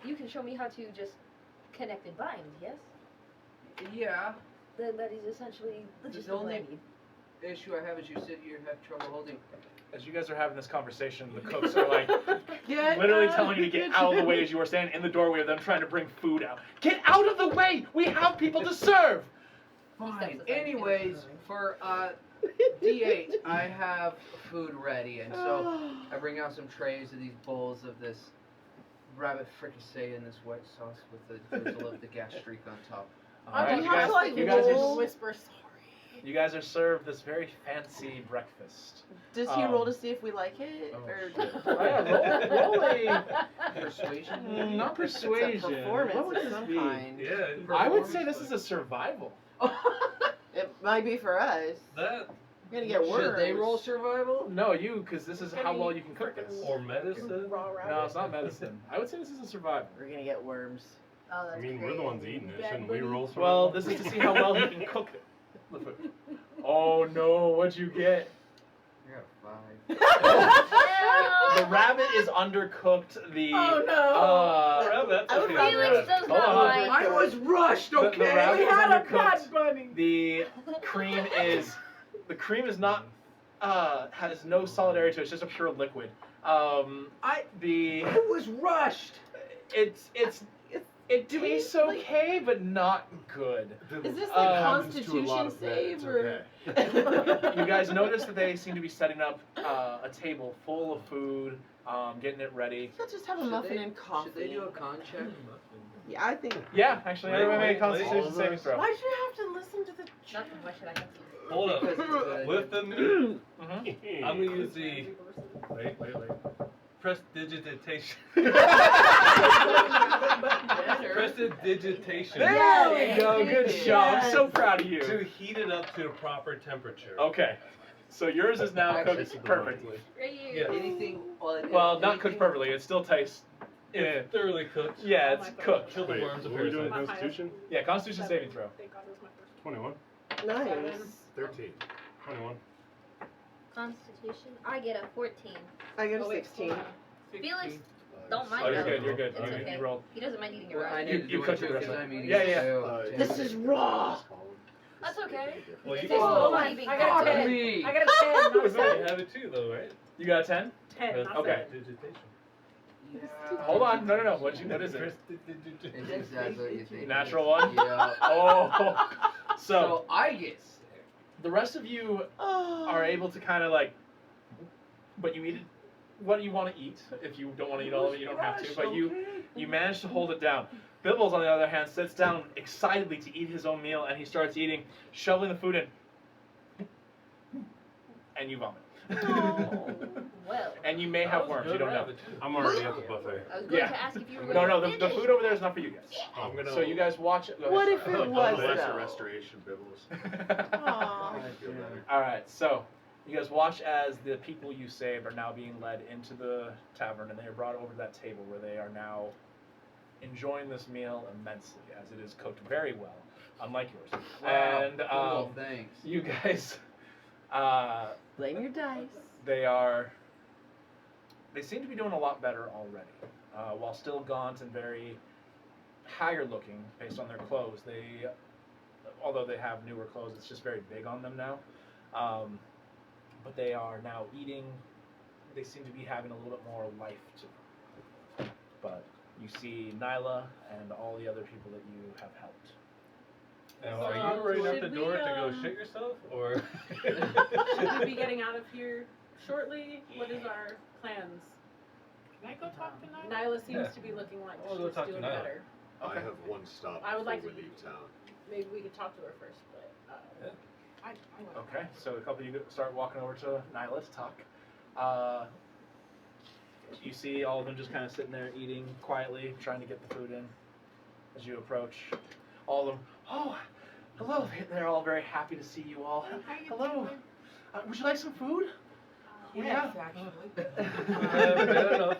You can show me how to just connect and bind. Yes. Yeah. Then that is essentially the The gist of what I only- need. Issue I have is you said you have trouble holding. As you guys are having this conversation, the cooks are like Get literally out telling of you to the get out of the kitchen. way as you are standing in the doorway of them trying to bring food out. Get out of the way! We have people to serve! Fine. aside, Anyways, for D8, I have food ready, and so I bring out some trays of these bowls of this rabbit fricassee and this white sauce with the drizzle of the gastrique on top. Alright, you you have guys, to, like, you guys roll- are Whisper sorry. you guys are served this very fancy breakfast. Does he roll to see if we like it? Oh, Or shit. Oh, yeah, roll a Persuasion? not it's a persuasion. performance What would of this some be? kind. Yeah. I would say this is a survival. It might be for us. That We're gonna get worms. Should they roll survival? No, you, because this is how well you can cook this. or medicine. Raw rabbit. No, it's not medicine. I would say this is a survival. We're gonna get worms. Oh, that's I mean, we're the ones eating it. Bad Shouldn't we buddy. roll some? Well, this is to see how well he can cook it. The food. Oh no, what'd you get? The rabbit is undercooked. The Oh, no. rabbit. I would okay. rather- Felix does Hold not on. like. I was rushed, The okay? rabbit We is had a undercooked. bad bunny. The cream is not has no solidarity to it. It's just a pure liquid. The I was rushed. it tastes tastes like- okay, but not good. Is this Um, like happens to a lot Constitution of men, save it's or? okay. You guys notice that they seem to be setting up a table full of food, getting it ready. Let's just have a muffin and coffee. Should they do a con check? Yeah, I think. Yeah, actually, Wait, everybody make a wait, Constitution wait. saving throw. Why should you have to listen to the Nothing. Why should I have to? Hold up. Because it's a good With the Mhm. I'm gonna use the wait. Prestidigitation. Prestidigitation. There we go. Good Yes. job. I'm so proud of To you. heat it up to the proper temperature. Okay, so yours is now Actually, cooked perfectly. Right Yeah. here. Anything? Well, not cooked perfectly. It still tastes. Yeah, It's thoroughly cooked. yeah, it's cooked. Kill the Wait, worms of what are we doing? parasites. Constitution? Yeah, Constitution saving throw. Thank God it was my first 21. Nice. 13. 21. Constitution. I get a 14. I got a Oh, wait, 16. hold on. Felix, don't mind Oh, you're him. good. You're good. It's You- okay. You rolled. He doesn't mind eating your Well, I rabbit. need to You do cooked it it too the because rest of I'm it. eating Yeah, it yeah. too. This Damn. is raw. That's okay. Well, you It's can just Hold low on. leaving I got a God. 10. me. I got a 10, not a You 7. have it too, though, right? You got a 10? 10, not Okay. 7. Prestidigitation. Hold on. No. What is it? It's exactly what you think. Natural one? Yeah. Oh. So So I get sick. the rest of you Oh. are able to kind of like, but you eat it. What you want to eat. If you don't want to eat all of it, you don't have to. But you manage to hold it down. Bibbles, on the other hand, sits down excitedly to eat his own meal, and he starts eating, shoveling the food in, and you vomit. Oh. Well, And you may have worms. You don't know. I'm already at the buffet. I was going Yeah. to ask if you were No, going the food over there is not for you guys. I'm gonna. So you guys watch it. What if it was Bless though? the restoration, Bibbles. Aw. I feel better. All right, so you guys watch as the people you saved are now being led into the tavern, and they are brought over to that table where they are now enjoying this meal immensely, as it is cooked very well, unlike yours. Wow. And Cool, thanks. you guys, Blame your dice. they seem to be doing a lot better already. While still gaunt and very haggard looking based on their clothes, although they have newer clothes, it's just very big on them now. But they are now eating. They seem to be having a little bit more life to them. But you see Nyla and all the other people that you have helped. Now, are you running out Should the we, door to go shit yourself, or? Should we be getting out of here shortly? What is our plans? Can I go talk to Nyla? Nyla seems Yeah. to be looking like I'll go she's talk to doing Nyla. better. I have one stop I would before like we to- leave town. Maybe we could talk to her first, but Yeah. I want Okay, so a couple of you start walking over to Nyla to talk. You see all of them just kind of sitting there eating quietly, trying to get the food in. As you approach, all of them, oh, hello, they're all very happy to see you all. Hello, would you like some food? Yes, actually. Fair enough.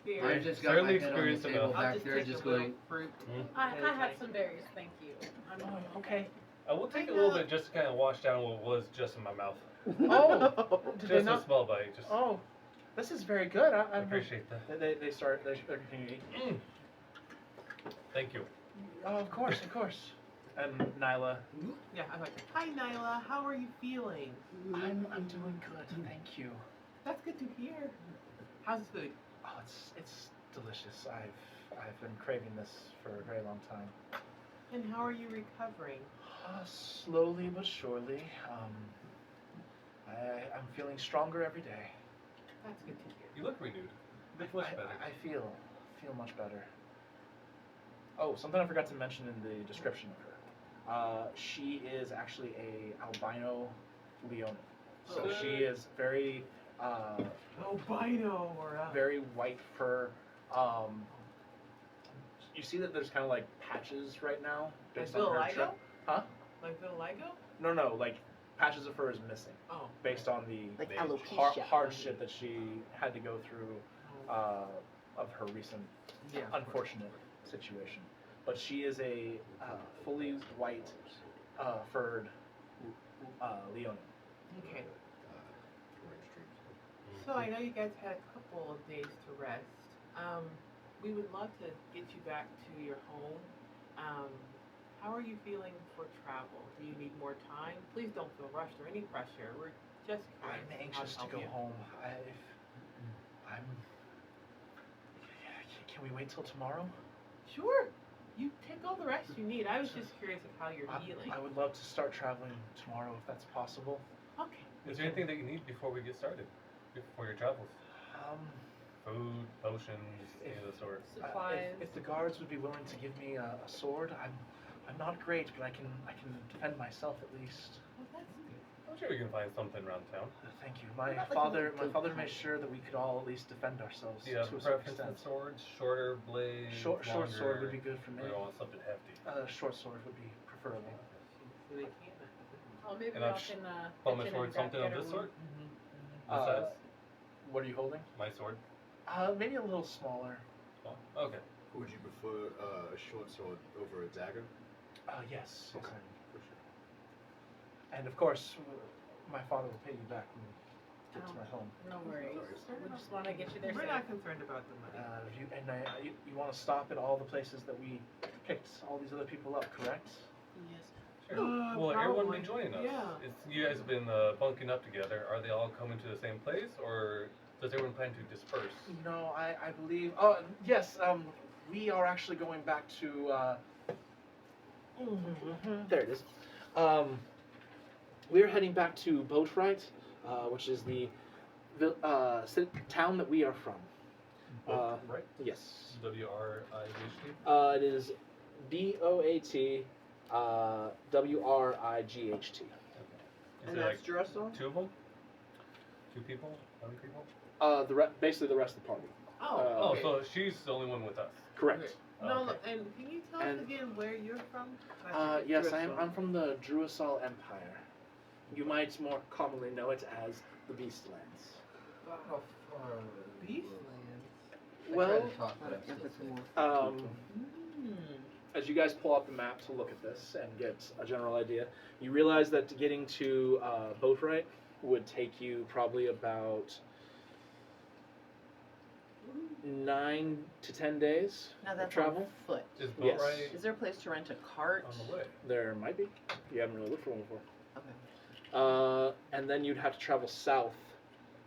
Here. I've just got my Certainly head on the experienced table enough. I'll back just there, take just a little going. fruit. I had some berries, thank you. Oh, okay. I will take a little bit just to kind of wash down what was just in my mouth. Oh, did they Just a not? small bite. Just Oh, this is very good. I I appreciate that. They continue to eat. Thank you. Oh, of course. And Nyla, Yeah, I'm like, hi Nyla, how are you feeling? I'm doing good, thank you. That's good to hear. How's the food? Oh, it's delicious. I've been craving this for a very long time. And how are you recovering? Slowly but surely. I'm feeling stronger every day. That's good to hear. You look renewed. You look much better. I feel much better. Oh, something I forgot to mention in the description of her. She is actually a albino Leonin. So Oh. she is very Albino or very white fur. You see that there's kind of like patches right now based on her vitiligo? trip. Huh? Like vitiligo? No, like patches of fur is missing Oh. based on the Like Maybe. alopecia. hardship that she had to go through of her recent Yeah. unfortunate situation. But she is a fully white furred Leonin. Okay. So I know you guys had a couple of days to rest. We would love to get you back to your home. How are you feeling for travel? Do you need more time? Please don't feel rushed or any pressure. We're just curious I'm how anxious to help go you. home. I'm. Can we wait till tomorrow? Sure. You take all the rest you need. I was just curious of how you're healing. I would love to start traveling tomorrow if that's possible. Okay. Is there anything that you need before we get started? Before your travels? Food, potions, any of the sort. Supplies. If the guards would be willing to give me a sword, I'm not great, but I can defend myself at least. Well, that's good. I'm sure we can find something around town. Thank you. My Not like a father little made sure that we could all at least defend ourselves Do you have to a a certain preference in extent. swords? Shorter blades? Short sword longer, would be good for me. Or you want something hefty? Short sword would be preferable. So they can't. Oh, maybe And y'all I'm can Pull my pitch in sword and something get of her this one. sort? This size? What are you holding? My sword? Maybe a little smaller. Oh, okay. Would you prefer a short sword over a dagger? Yes. Okay, for sure. And of course, my father will pay you back when we get to Oh. my home. No worries. We just want to get you there We're safe. not concerned about the money. You want to stop at all the places that we picked all these other people up, correct? Yes. Sure. Will everyone probably. be joining us? Yeah. You guys have been bunking up together. Are they all coming to the same place, or does everyone plan to disperse? No, I believe. Oh, yes. We are actually going back to. There it is. We're heading back to Boatwright, which is the town that we are from. Right? Yes. WRIGHT? It is BOAT WRIGHT. Is And it that's like Jerusalem? 2 of them? 2 people? 1 people? Basically the rest of the party. Oh, Okay. so she's the only one with us. Correct. No, Okay. and can you tell us And- again where you're from? Yes, I'm from the Druisal Empire. You might more commonly know it as the Beastlands. Beast? I Well, tried to talk, but I'm still sick. As you guys pull up the map to look at this and get a general idea, you realize that getting to Boatwright would take you probably about 9 to 10 days Now of that's travel. on foot. Is Yes. Boatwright Is there a place to rent a cart? on the way? There might be. You haven't really looked for one before. Okay. And then you'd have to travel south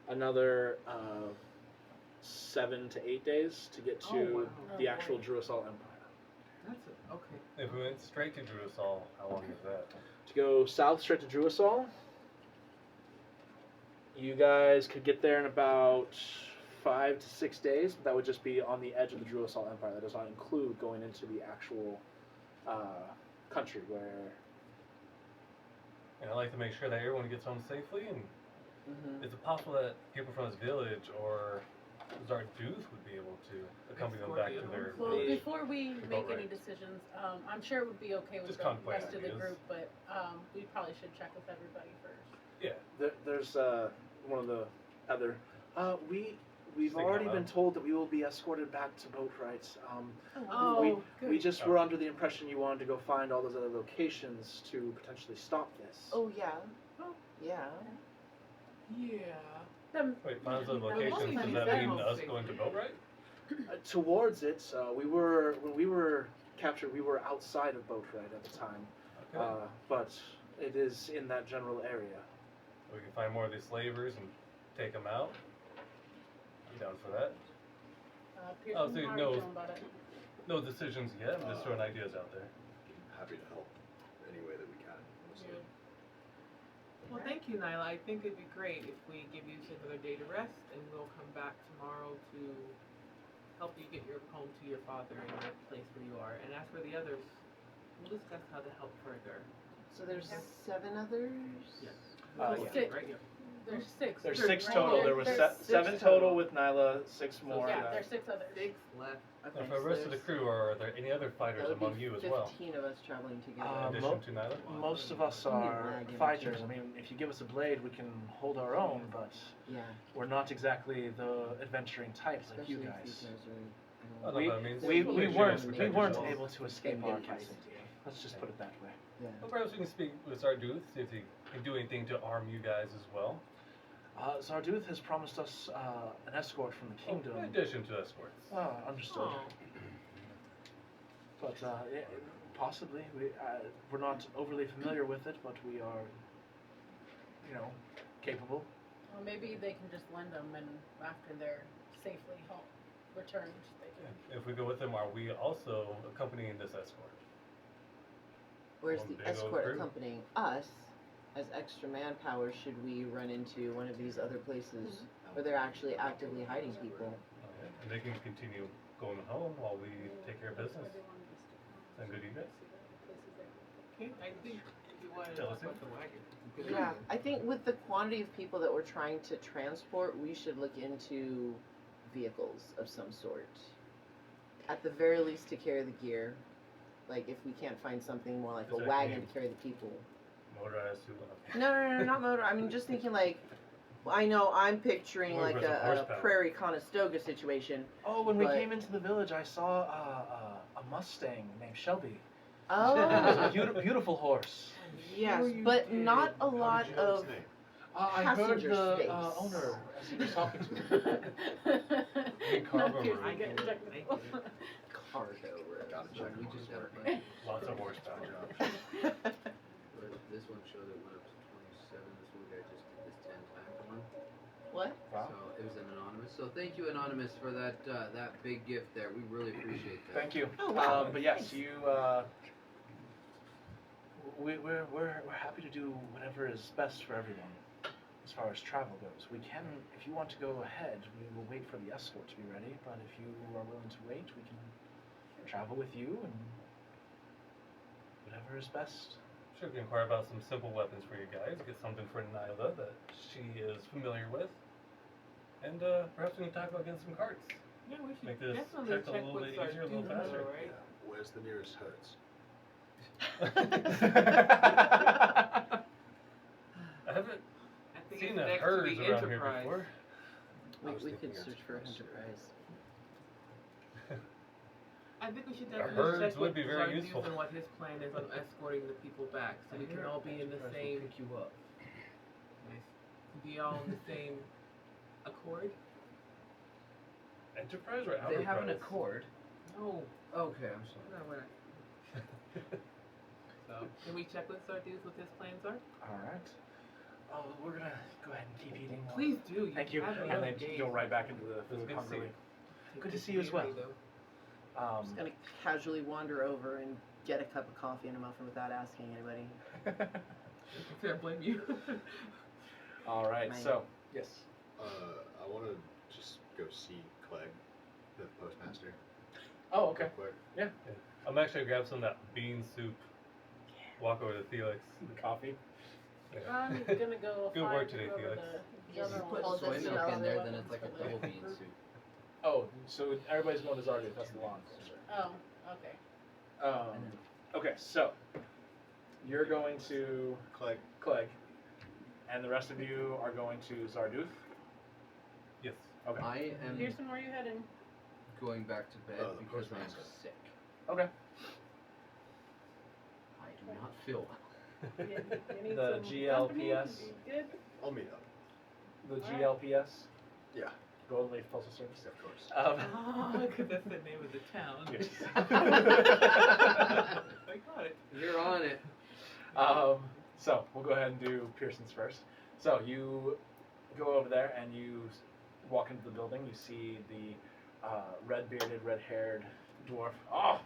another 7 to 8 days to get to Oh, wow. the actual Druisal Empire. Okay. If we went straight to Jerusalem, how long is that? To go south straight to Druisal, you guys could get there in about 5 to 6 days, but that would just be on the edge of the Druisal Empire. That does not include going into the actual country where... And I like to make sure that everyone gets home safely. And Mm-hmm. is it possible that people from this village or Zarduth would be able to accompany them back to their Well, village? before we About make any right. decisions, I'm sure it would be okay with Just the contemplate rest of the ideas. group, but we probably should check with everybody first. Yeah. There's one of the other... we've Thinking already out been loud. told that we will be escorted back to Boatwright. Oh, We just were under the impression you wanted to go find all those other locations to potentially stop this. Oh yeah. Oh. Yeah. Yeah. Wait, find those Well, locations. mostly Does these that mean animals us safely. going to Boatwright? Towards it, when we were captured, we were outside of Boatwright at the time, Okay. but it is in that general area. We can find more of these slavers and take them out. I'm down for that. Pearson, Oh, so how are no. you feeling about it? No decisions yet. I'm just throwing ideas out there. Happy to help any way that we can. honestly. Well, thank you, Nyla. I think it'd be great if we give you another day to rest, and we'll come back tomorrow to help you get your home to your father and the place where you are. And as for the others, we'll discuss how to help further. So there's 7 others? Yes. Well, Yeah. six. Right? There's 6. There's Sure, 6 right. total. There- There was there's 7 6 total total. with Nyla, 6 more. Yeah, there's 6 others. 6 left. Okay. Now, for the rest of the there's- crew, are there any other that fighters would be among you as well? 15 of us traveling together. In Uh, addition mo- to Nyla? Most of us Only are wagon fighters. too. I mean, if you give us a blade, we can hold our own, but Yeah. we're not exactly the adventuring type like Especially you if guys. you guys are. Oh, no, We, but I mean, we, we'll we make sure weren't to we protect weren't yourselves. able to escape And our get case. killed. Let's just put it that way. Yeah. Well, perhaps we can speak with Zarduth, see if he can do anything to arm you guys as well. Zarduth has promised us an escort from the kingdom. In addition to escorts. Understood. Oh. But yeah, possibly we're not overly familiar with it, but we are, capable. Well, maybe they can just lend them, and after they're safely home, returned, they can. If we go with them, are we also accompanying this escort? Where's One the big old escort group? accompanying us? As extra manpower, should we run into one of these other places where they're actually actively hiding people? Okay. And they can continue going home while we take care of business. Sound good to you guys? Okay, I think if you want to Tell talk us about it. the wagon. Yeah, I think with the quantity of people that we're trying to transport, we should look into vehicles of some sort. At the very least, to carry the gear. Like, if we can't find something more like Is a that wagon game? to carry the people. Motorized to No, not motor. I mean, just thinking like, I know I'm picturing More like with the a horsepower. prairie Conestoga situation. Oh, when we But- came into the village, I saw a Mustang named Shelby. Oh, Beautiful horse. yes, you but did. not a How lot did you know of. his name? I heard Passenger the space. owner as he was talking to me. cargo room. I get technical. Cargo Gotta check We on just his have way. Lots of horsepower. This one showed it went up to 27. This one guy just did this 10 times one. What? Wow. So it was an anonymous. So thank you, anonymous, for that that big gift there. We really appreciate that. Thank you. Oh, wow. But yes, Thanks. you. We're happy to do whatever is best for everyone, as far as travel goes. We can, if you want to go ahead, we will wait for the escort to be ready. But if you are willing to wait, we can travel with you and whatever is best. Sure, we can inquire about some simple weapons for you guys. Get something for Nyla that she is familiar with. And perhaps we can talk about getting some carts. Yeah, we should Make this definitely trek a check little with bit easier, a little Zarduth, faster. right? Where's the nearest Hertz? I haven't I think seen it's a next to herds the around here Enterprise. before. I was We thinking could search for Enterprise. Enterprise. I think we should A definitely herds check would with be very Zarduth useful. and what his plan is on escorting the people back, so we can all be in the same. Pick you up. Be all in the same accord. Enterprise or They have an Enterprise? accord. No, Okay, I'm sorry. no, we're not. So, can we check with Zarduth what his plans are? All right. Oh, we're gonna go ahead and keep eating. while- Please do. Thank you. have me And up then to date. go right back into the It's food good to see hungrily. Take Good to this see you as well. weary, though. I'm just gonna casually wander over and get a cup of coffee and a muffin without asking anybody. Fair blame you. All right. Mine. So yes. I want to just go see Clegg, the postmaster. Oh, okay. Real quick. I'm actually gonna grab some of that bean soup. Walk over to Felix. The coffee. I'm gonna go. Good work find today, whoever Felix. the Yes, You you put All the soy milk smells in there, are then it's like a welcome for double the- bean soup. Oh, so everybody's going to Zarduth. That's the lawn. Oh, okay. Okay, so you're going to Clegg. Clegg, and the rest of you are going to Zarduth. Yes. Okay. I am Pearson, where are you heading? going back to bed Oh, the because I'm postmaster. sick. Okay. I do not feel well. You need The some GLPS. company? You good? I'll meet up. The Alright. GLPS, Yeah, Golden Leaf Postal Service. of course. Oh, because that's the name of the town. Yes. I got it. You're on it. So we'll go ahead and do Pearson's first. So you go over there and you walk into the building. You see the red-bearded, red-haired dwarf. Oh,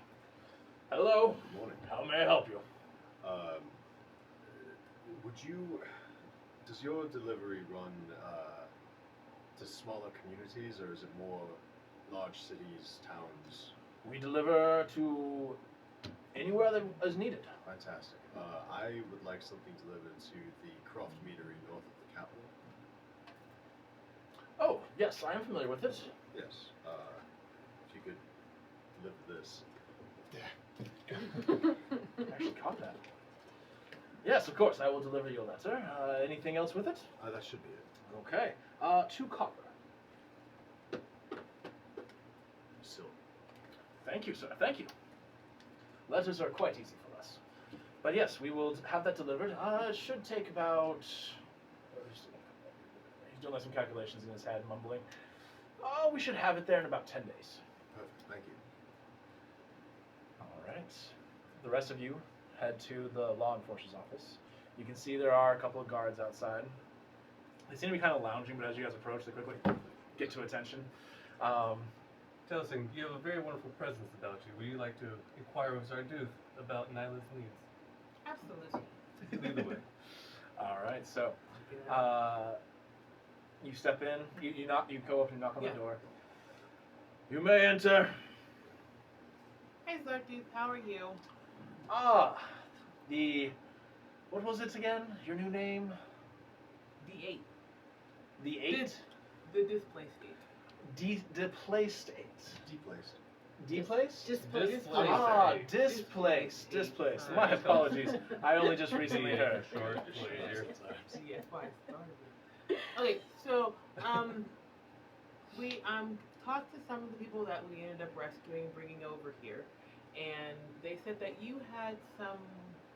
hello. Good morning. How may I help you? Does your delivery run to smaller communities, or is it more large cities, towns? We deliver to anywhere that is needed. Fantastic. I would like something delivered to the Croft Meadery north of the capital. Oh, yes, I am familiar with it. Yes. If you could deliver this. I actually caught that. Yes, of course, I will deliver your letter. Anything else with it? That should be it. Okay. 2 copper. Silver. Thank you, sir. Thank you. Letters are quite easy for us. But yes, we will have that delivered. It should take about... doing like some calculations in his head, mumbling. Oh, we should have it there in about 10 days. Perfect. Thank you. All right. The rest of you head to the law enforcement's office. You can see there are a couple of guards outside. They seem to be kind of lounging, but as you guys approach, they quickly get to attention. Tell us, you have a very wonderful presence about you. Would you like to inquire with Zarduth about Nyla's needs? Absolutely. Lead the way. All right, so you step in. You knock. You go up and knock on Yeah. the door. You may enter. Hey Zarduth, how are you? Ah, what was it again? Your new name? The 8. The 8? The Displaced 8. Displaced 8. Deplaced. Deplaced? Displaced. Ah, Eight. displaced. Displaced. Sorry. My apologies. I only just recently heard. Short, later. Yeah, that's why I started. Okay, so we talked to some of the people that we ended up rescuing, bringing over here, and they said that you had some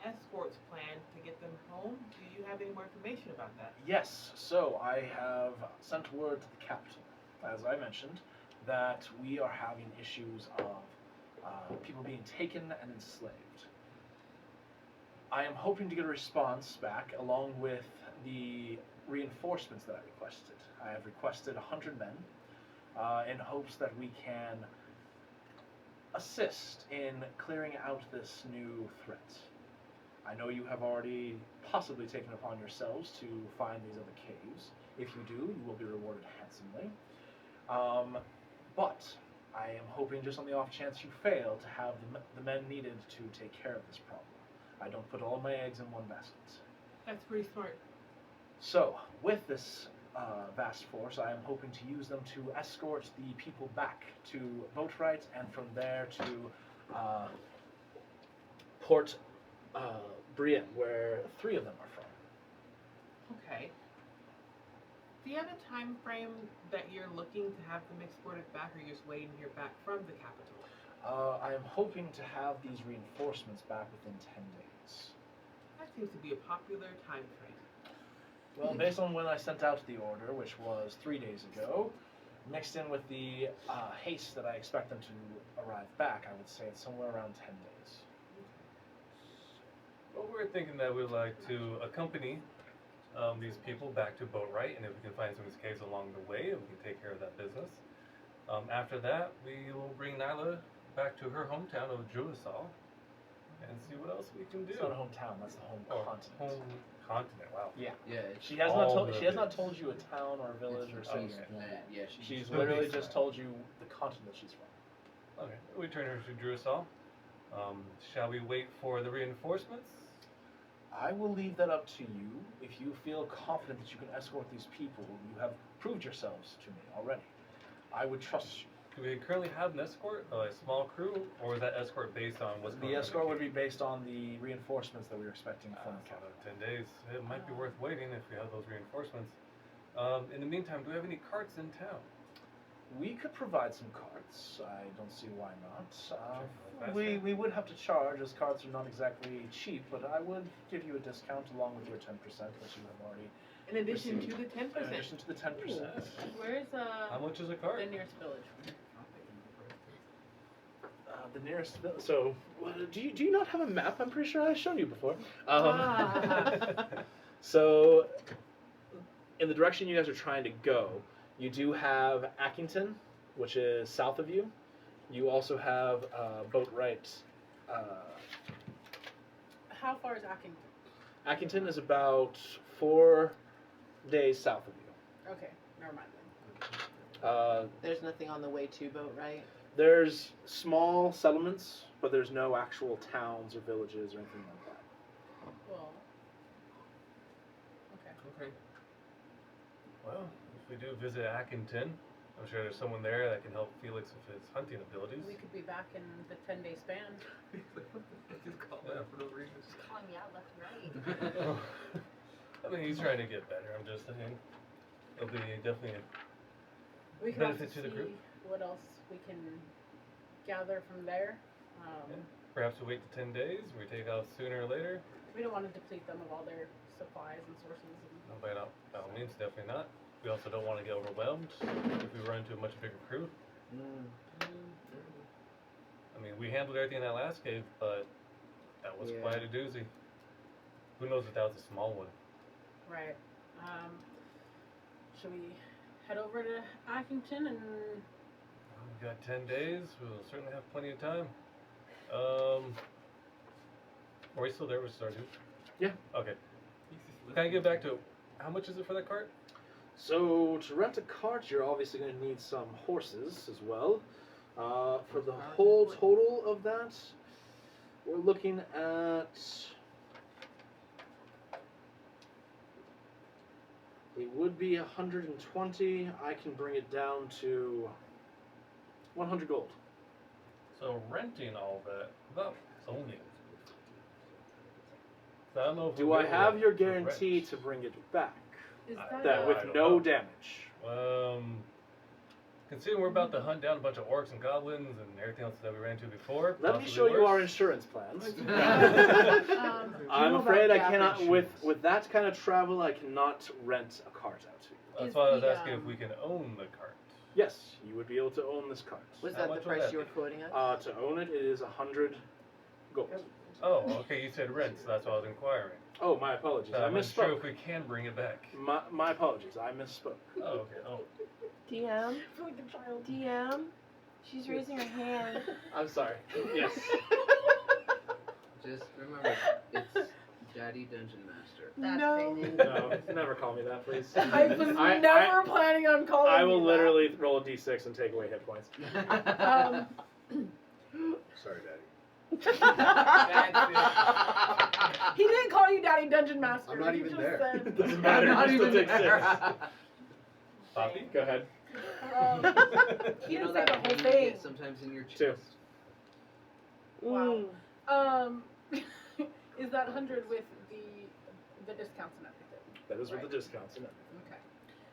escorts planned to get them home. Do you have any more information about that? Yes, so I have sent word to the captain, as I mentioned, that we are having issues of people being taken and enslaved. I am hoping to get a response back along with the reinforcements that I requested. I have requested 100 men in hopes that we can assist in clearing out this new threat. I know you have already possibly taken upon yourselves to find these other caves. If you do, you will be rewarded handsomely. But I am hoping, just on the off chance you fail, to have the men needed to take care of this problem. I don't put all of my eggs in one basket. That's pretty smart. So, with this vast force, I am hoping to use them to escort the people back to Boatwright, and from there to Port Brienne, where 3 of them are from. Okay. Do you have a time frame that you're looking to have them exported back, or you're just waiting to hear back from the capital? I am hoping to have these reinforcements back within 10 days. That seems to be a popular time frame. Well, based on when I sent out the order, which was 3 days ago, mixed in with the haste that I expect them to arrive back, I would say it's somewhere around 10 days. Well, we're thinking that we'd like to accompany these people back to Boatwright, and if we can find some caves along the way, we can take care of that business. After that, we will bring Nyla back to her hometown of Julisal and see what else we can do. It's not a hometown, that's the home continent. Home continent, wow. Yeah. Yeah, She has not all told. the She has not bits. told you a town or a village or city. East Planet. Yeah, She's the literally big just side. told you the continent she's from. Okay, we turn her to Julisal. Shall we wait for the reinforcements? I will leave that up to you. If you feel confident that you can escort these people, you have proved yourselves to me already. I would trust you. Do we currently have an escort, a small crew, or is that escort based on what's going The on? escort would be based on the reinforcements that we were expecting from the So capital. 10 days. It might be worth waiting if we have those reinforcements. In the meantime, do we have any carts in town? We could provide some carts. I don't see why not. Faster. We would have to charge, as carts are not exactly cheap, but I would give you a discount along with your 10% that you have already. In addition to the 10%. In addition to the 10%. Where's How much is a cart? the nearest village? The nearest so do you not have a map? I'm pretty sure I've shown you before. So in the direction you guys are trying to go, you do have Accington, which is south of you. You also have Boatwright. How far is Accrington? Accington is about 4 days south of you. Okay, never mind then. There's nothing on the way to boat, right? There's small settlements, but there's no actual towns or villages or anything like that. Well, okay. Okay. Well, if we do visit Accington, I'm sure there's someone there that can help Felix with his hunting abilities. We could be back in the 10-day span. Just call that for no reason. Just calling me out left and right. I mean, he's trying to get better. I'm just saying. It'll be definitely We can also benefit to the see group. what else we can gather from there. Perhaps we wait to 10 days. We take off sooner or later. We don't want to deplete them of all their supplies and sources. No, by all means, definitely not. we also don't want to get overwhelmed if we run into a much bigger crew. Mm. I mean, we handled everything in that last cave, but that was Yeah. quite a doozy. Who knows if that was a small one? Right. Should we head over to Ackington and We've got 10 days. We'll certainly have plenty of time. Are we still there with Stardew? Yeah. Okay. Can I get back to how much is it for that cart? So to rent a cart, you're obviously going to need some horses as well. For the whole total of that, we're looking at. It would be 120. I can bring it down to 100 gold. So renting all that, that's only. So I don't know if Do we'll I be able have your to rent. guarantee to bring it back? is I- That I with don't no know. damage. Considering we're about to hunt down a bunch of orcs and goblins and everything else that we ran into before. Let me possibly show you our worse. insurance plans. I'm know afraid about I gap cannot, insurance? with that kind of travel, I cannot rent a cart out to you. That's Is why I was the, asking if we can own the cart. Yes, you would be able to own this cart. Was How that the much would price that you were be? quoting us? To own it, it is 100 gold. Oh, okay, you said rent, so that's why I was inquiring. Oh, my apologies. I I'm not sure misspoke. if we can bring it back. My apologies. I misspoke. Oh, okay. Oh. DM, like a child? DM, she's raising her hand. I'm sorry. Yes. Just remember, it's Daddy Dungeon Master. That's No. crazy. No, never call me that, please. I was I- never planning on calling I you will that. literally roll a d6 and take away hit points. Sorry, Daddy. He didn't call you Daddy Dungeon Master. I'm not He even just there. said- Doesn't matter. Not you still even take 6. Poppy? Go ahead. He You know didn't say that the whole pain you thing. get sometimes in your Two. chest? Wow. Mm. Is that 100 with the discounts and everything? That is with Right. the discounts and everything. Okay.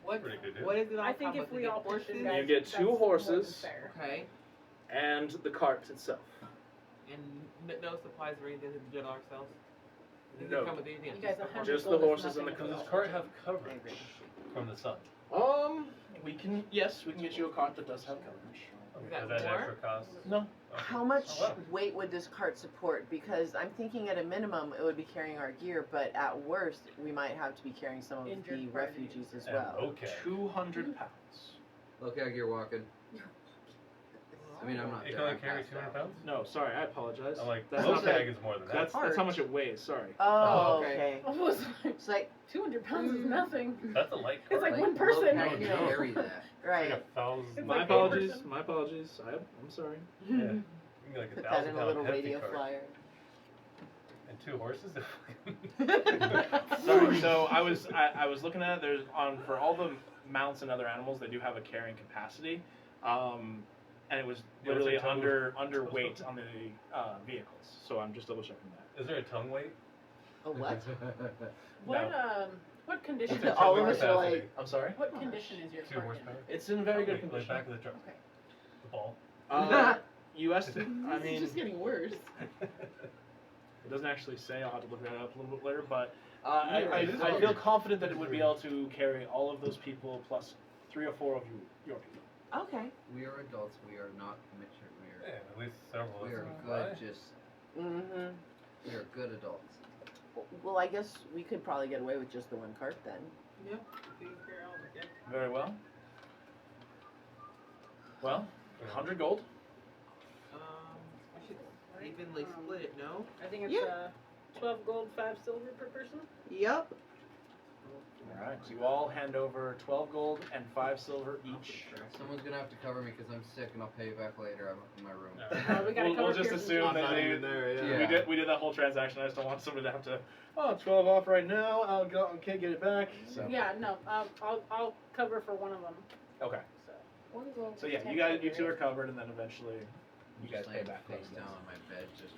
What, Pretty good deal. what is it on I think top if of we the all push horses? it, guys, You get that's 2 more than horses. fair. Okay. And the cart itself. And no supplies or anything to do it ourselves? Does No. it come with anything? You guys 100 Just the gold is horses and the nothing Does at this all. cart have coverage from the sun? We can get you a cart that does have coverage. Okay, Is that is that an more? extra cost? No. Okay. How much Oh, wow. weight would this cart support? Because I'm thinking at a minimum it would be carrying our gear, but at worst we might have to be carrying some of Injured the parties. refugees as And well. okay. 200 pounds. Look how you're walking. I mean, I'm not It there. can only I'm carry passed 200 out. pounds? No, sorry, I apologize. I'm like, that's low not tag is more than that. that's how much it weighs. Sorry. Oh, okay. okay. I was like, It's like 200 pounds is nothing. That's a light It's cart. like one person. How can you carry that? right. Like 1,000. It's My like apologies. person. My apologies. I'm sorry. Yeah. You can get like Put 1,000 that in a pound little hefty radio cart. flyer. And 2 horses? Sorry. So I was looking at it. There's for all the mounts and other animals, they do have a carrying capacity, and it was Yeah, what's literally the total? underweight on the vehicles. So I'm just double checking that. Is there a tongue weight? A what? What condition? What's the All towing of us are capacity? like, I'm sorry. What condition is your 2 cart horsepower? It's in very good Like condition. back of the truck. Okay. The ball. You estimate? I mean, it's just getting worse. it doesn't actually say. I'll have to look that up a little bit later. But Yeah, I it is feel weird. confident that it would be able to carry all of those people plus 3 or 4 of your people. Okay. We are adults. We are not mature. We Yeah, are, at least several of we us are can good. fly. Just Mm-hmm. we are good adults. Well, I guess we could probably get away with just the one cart then. Yeah. See, carry all of it, yeah. Very well. Well, 100 gold. We should evenly split it, no? I think it's Yeah. 12 gold, 5 silver per person. Yep. All right. So you all hand over 12 gold and 5 silver each. Someone's gonna have to cover me because I'm sick, and I'll pay you back later. I'm up in my room. We gotta We'll cover just Pearson's assume costs. that they. there. Yeah. We did that whole transaction. I just don't want somebody to have to. Oh, 12 off right now. I'll go. Okay, get it back. So. Yeah, no, I'll cover for one of them. Okay. So. So yeah, you 2 are covered, and then eventually you guys Just pay laying back. face down on my bed, just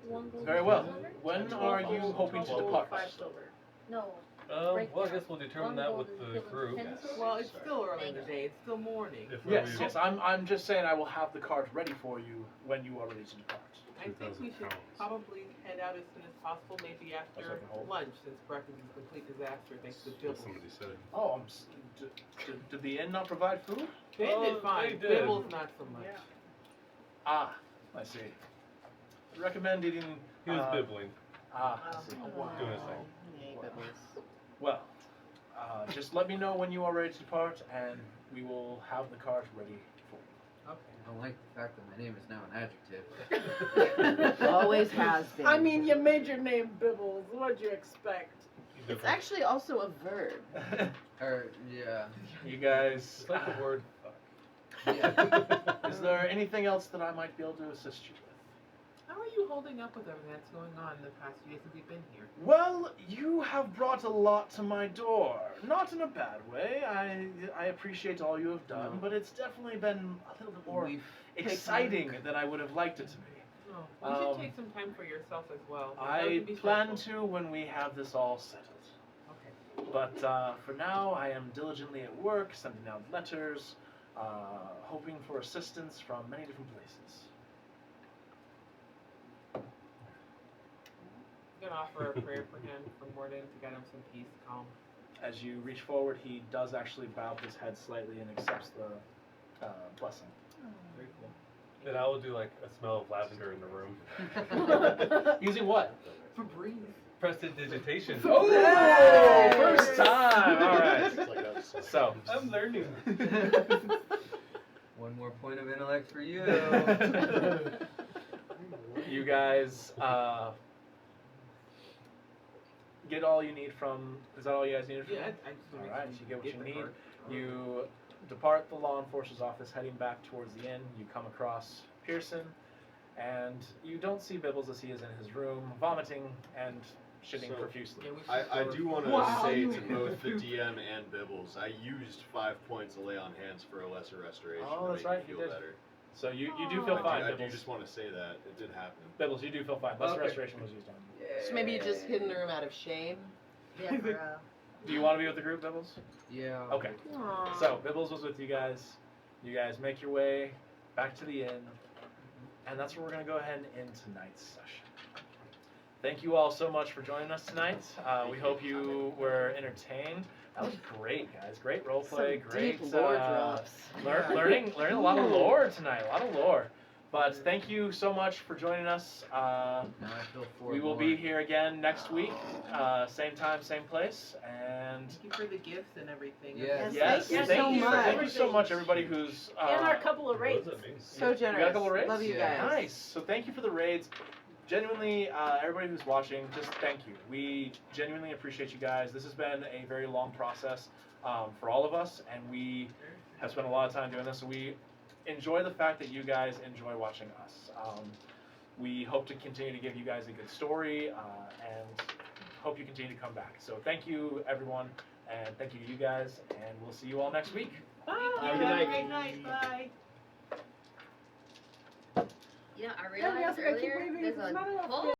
One gold, Very five well. silver? When are you 12 hoping to gold, depart? 5 silver. No. Well, I guess we'll determine that with the crew. Well, it's still early in the day. It's still morning. If we're Yes, leaving. yes. I'm just saying I will have the cart ready for you when you are ready to depart. I think we should 2,000 pounds. probably head out as soon as possible, maybe after That's like a whole- lunch, since breakfast is a complete disaster thanks to That's Bibbles. what somebody said. Oh, did the inn not provide food? They did fine. they did. Bibbles not so much. Yeah. Ah, I see. I recommend eating. He was bibbling. Ah, I see. Doing his thing. Yay, Bibbles. Well, just let me know when you are ready to depart, and we will have the cart ready for you. Okay. I don't like the fact that my name is now an adjective. Always has been. I mean, you made your name Bibbles. What'd you expect? It's actually also a verb. Or, yeah. You guys. It's like the word Is there anything else that I might be able to assist you with? How are you holding up with everything that's going on in the past few days since you've been here? Well, you have brought a lot to my door. Not in a bad way. I appreciate all you have done, but it's definitely been a little bit more We've exciting than I would have liked it to be. Oh, you should take some time for yourself as well. That I would be plan stressful. to when we have this all settled. Okay. But for now, I am diligently at work, sending out letters, hoping for assistance from many different places. I'm gonna offer a prayer for him for Morden to get him some peace, calm. As you reach forward, he does actually bow his head slightly and accepts the blessing. Very cool. Then I will do like a smell of lavender in the room. Using what? Febreze. Prestidigitation. Oh, first time. All right. It's like that was So, I'm learning. One more point of intellect for you. you guys get all you need from. Is that all you guys needed from? Yeah, me? I just All right. So you get what you the need. card. You depart the law enforcer's office, heading back towards the inn. You come across Pearson, and you don't see Bibbles as he is in his room, vomiting and shitting So- profusely. Yeah, we should I go- do want to Wow, say you- to both the DM and Bibbles, I used 5 points of lay on hands for a lesser restoration Oh, to that's make right, me you feel did. better. So you do feel fine, I do Bibbles. just want to say that it did happen. Bibbles, you do feel fine. Lesser Okay. restoration was used on you. So maybe you just hid in the room out of shame. Yeah, for, Do you want to be with the group, Bibbles? Yeah. Okay. So Bibbles was with you guys. You guys make your way back to the inn, and that's where we're gonna go ahead and end tonight's session. Thank you all so much for joining us tonight. We hope you were entertained. That was great, guys. Great role play. Some Great deep lore drops. learning a lot of lore tonight. A lot of lore. But thank you so much for joining us. Now I feel We will be here again next week, same time, same place, and Thank you for the gifts and everything. Yes. yes, Thank you thank so you, much. thank you so much, everybody who's and our couple of What rates. does that mean? So You generous. got a couple of raids? Love you Yeah. guys. Nice. So thank you for the raids. Genuinely, everybody who's watching, just thank you. We genuinely appreciate you guys. This has been a very long process for all of us, and we have spent a lot of time doing this. So we enjoy the fact that you guys enjoy watching us. We hope to continue to give you guys a good story, and hope you continue to come back. So thank you, everyone, and thank you to you guys, and we'll see you all next week. Bye. Have a good Have night. a great night. Bye. you know, I Yeah, we realized also gotta keep earlier waving. there's It's a not enough whole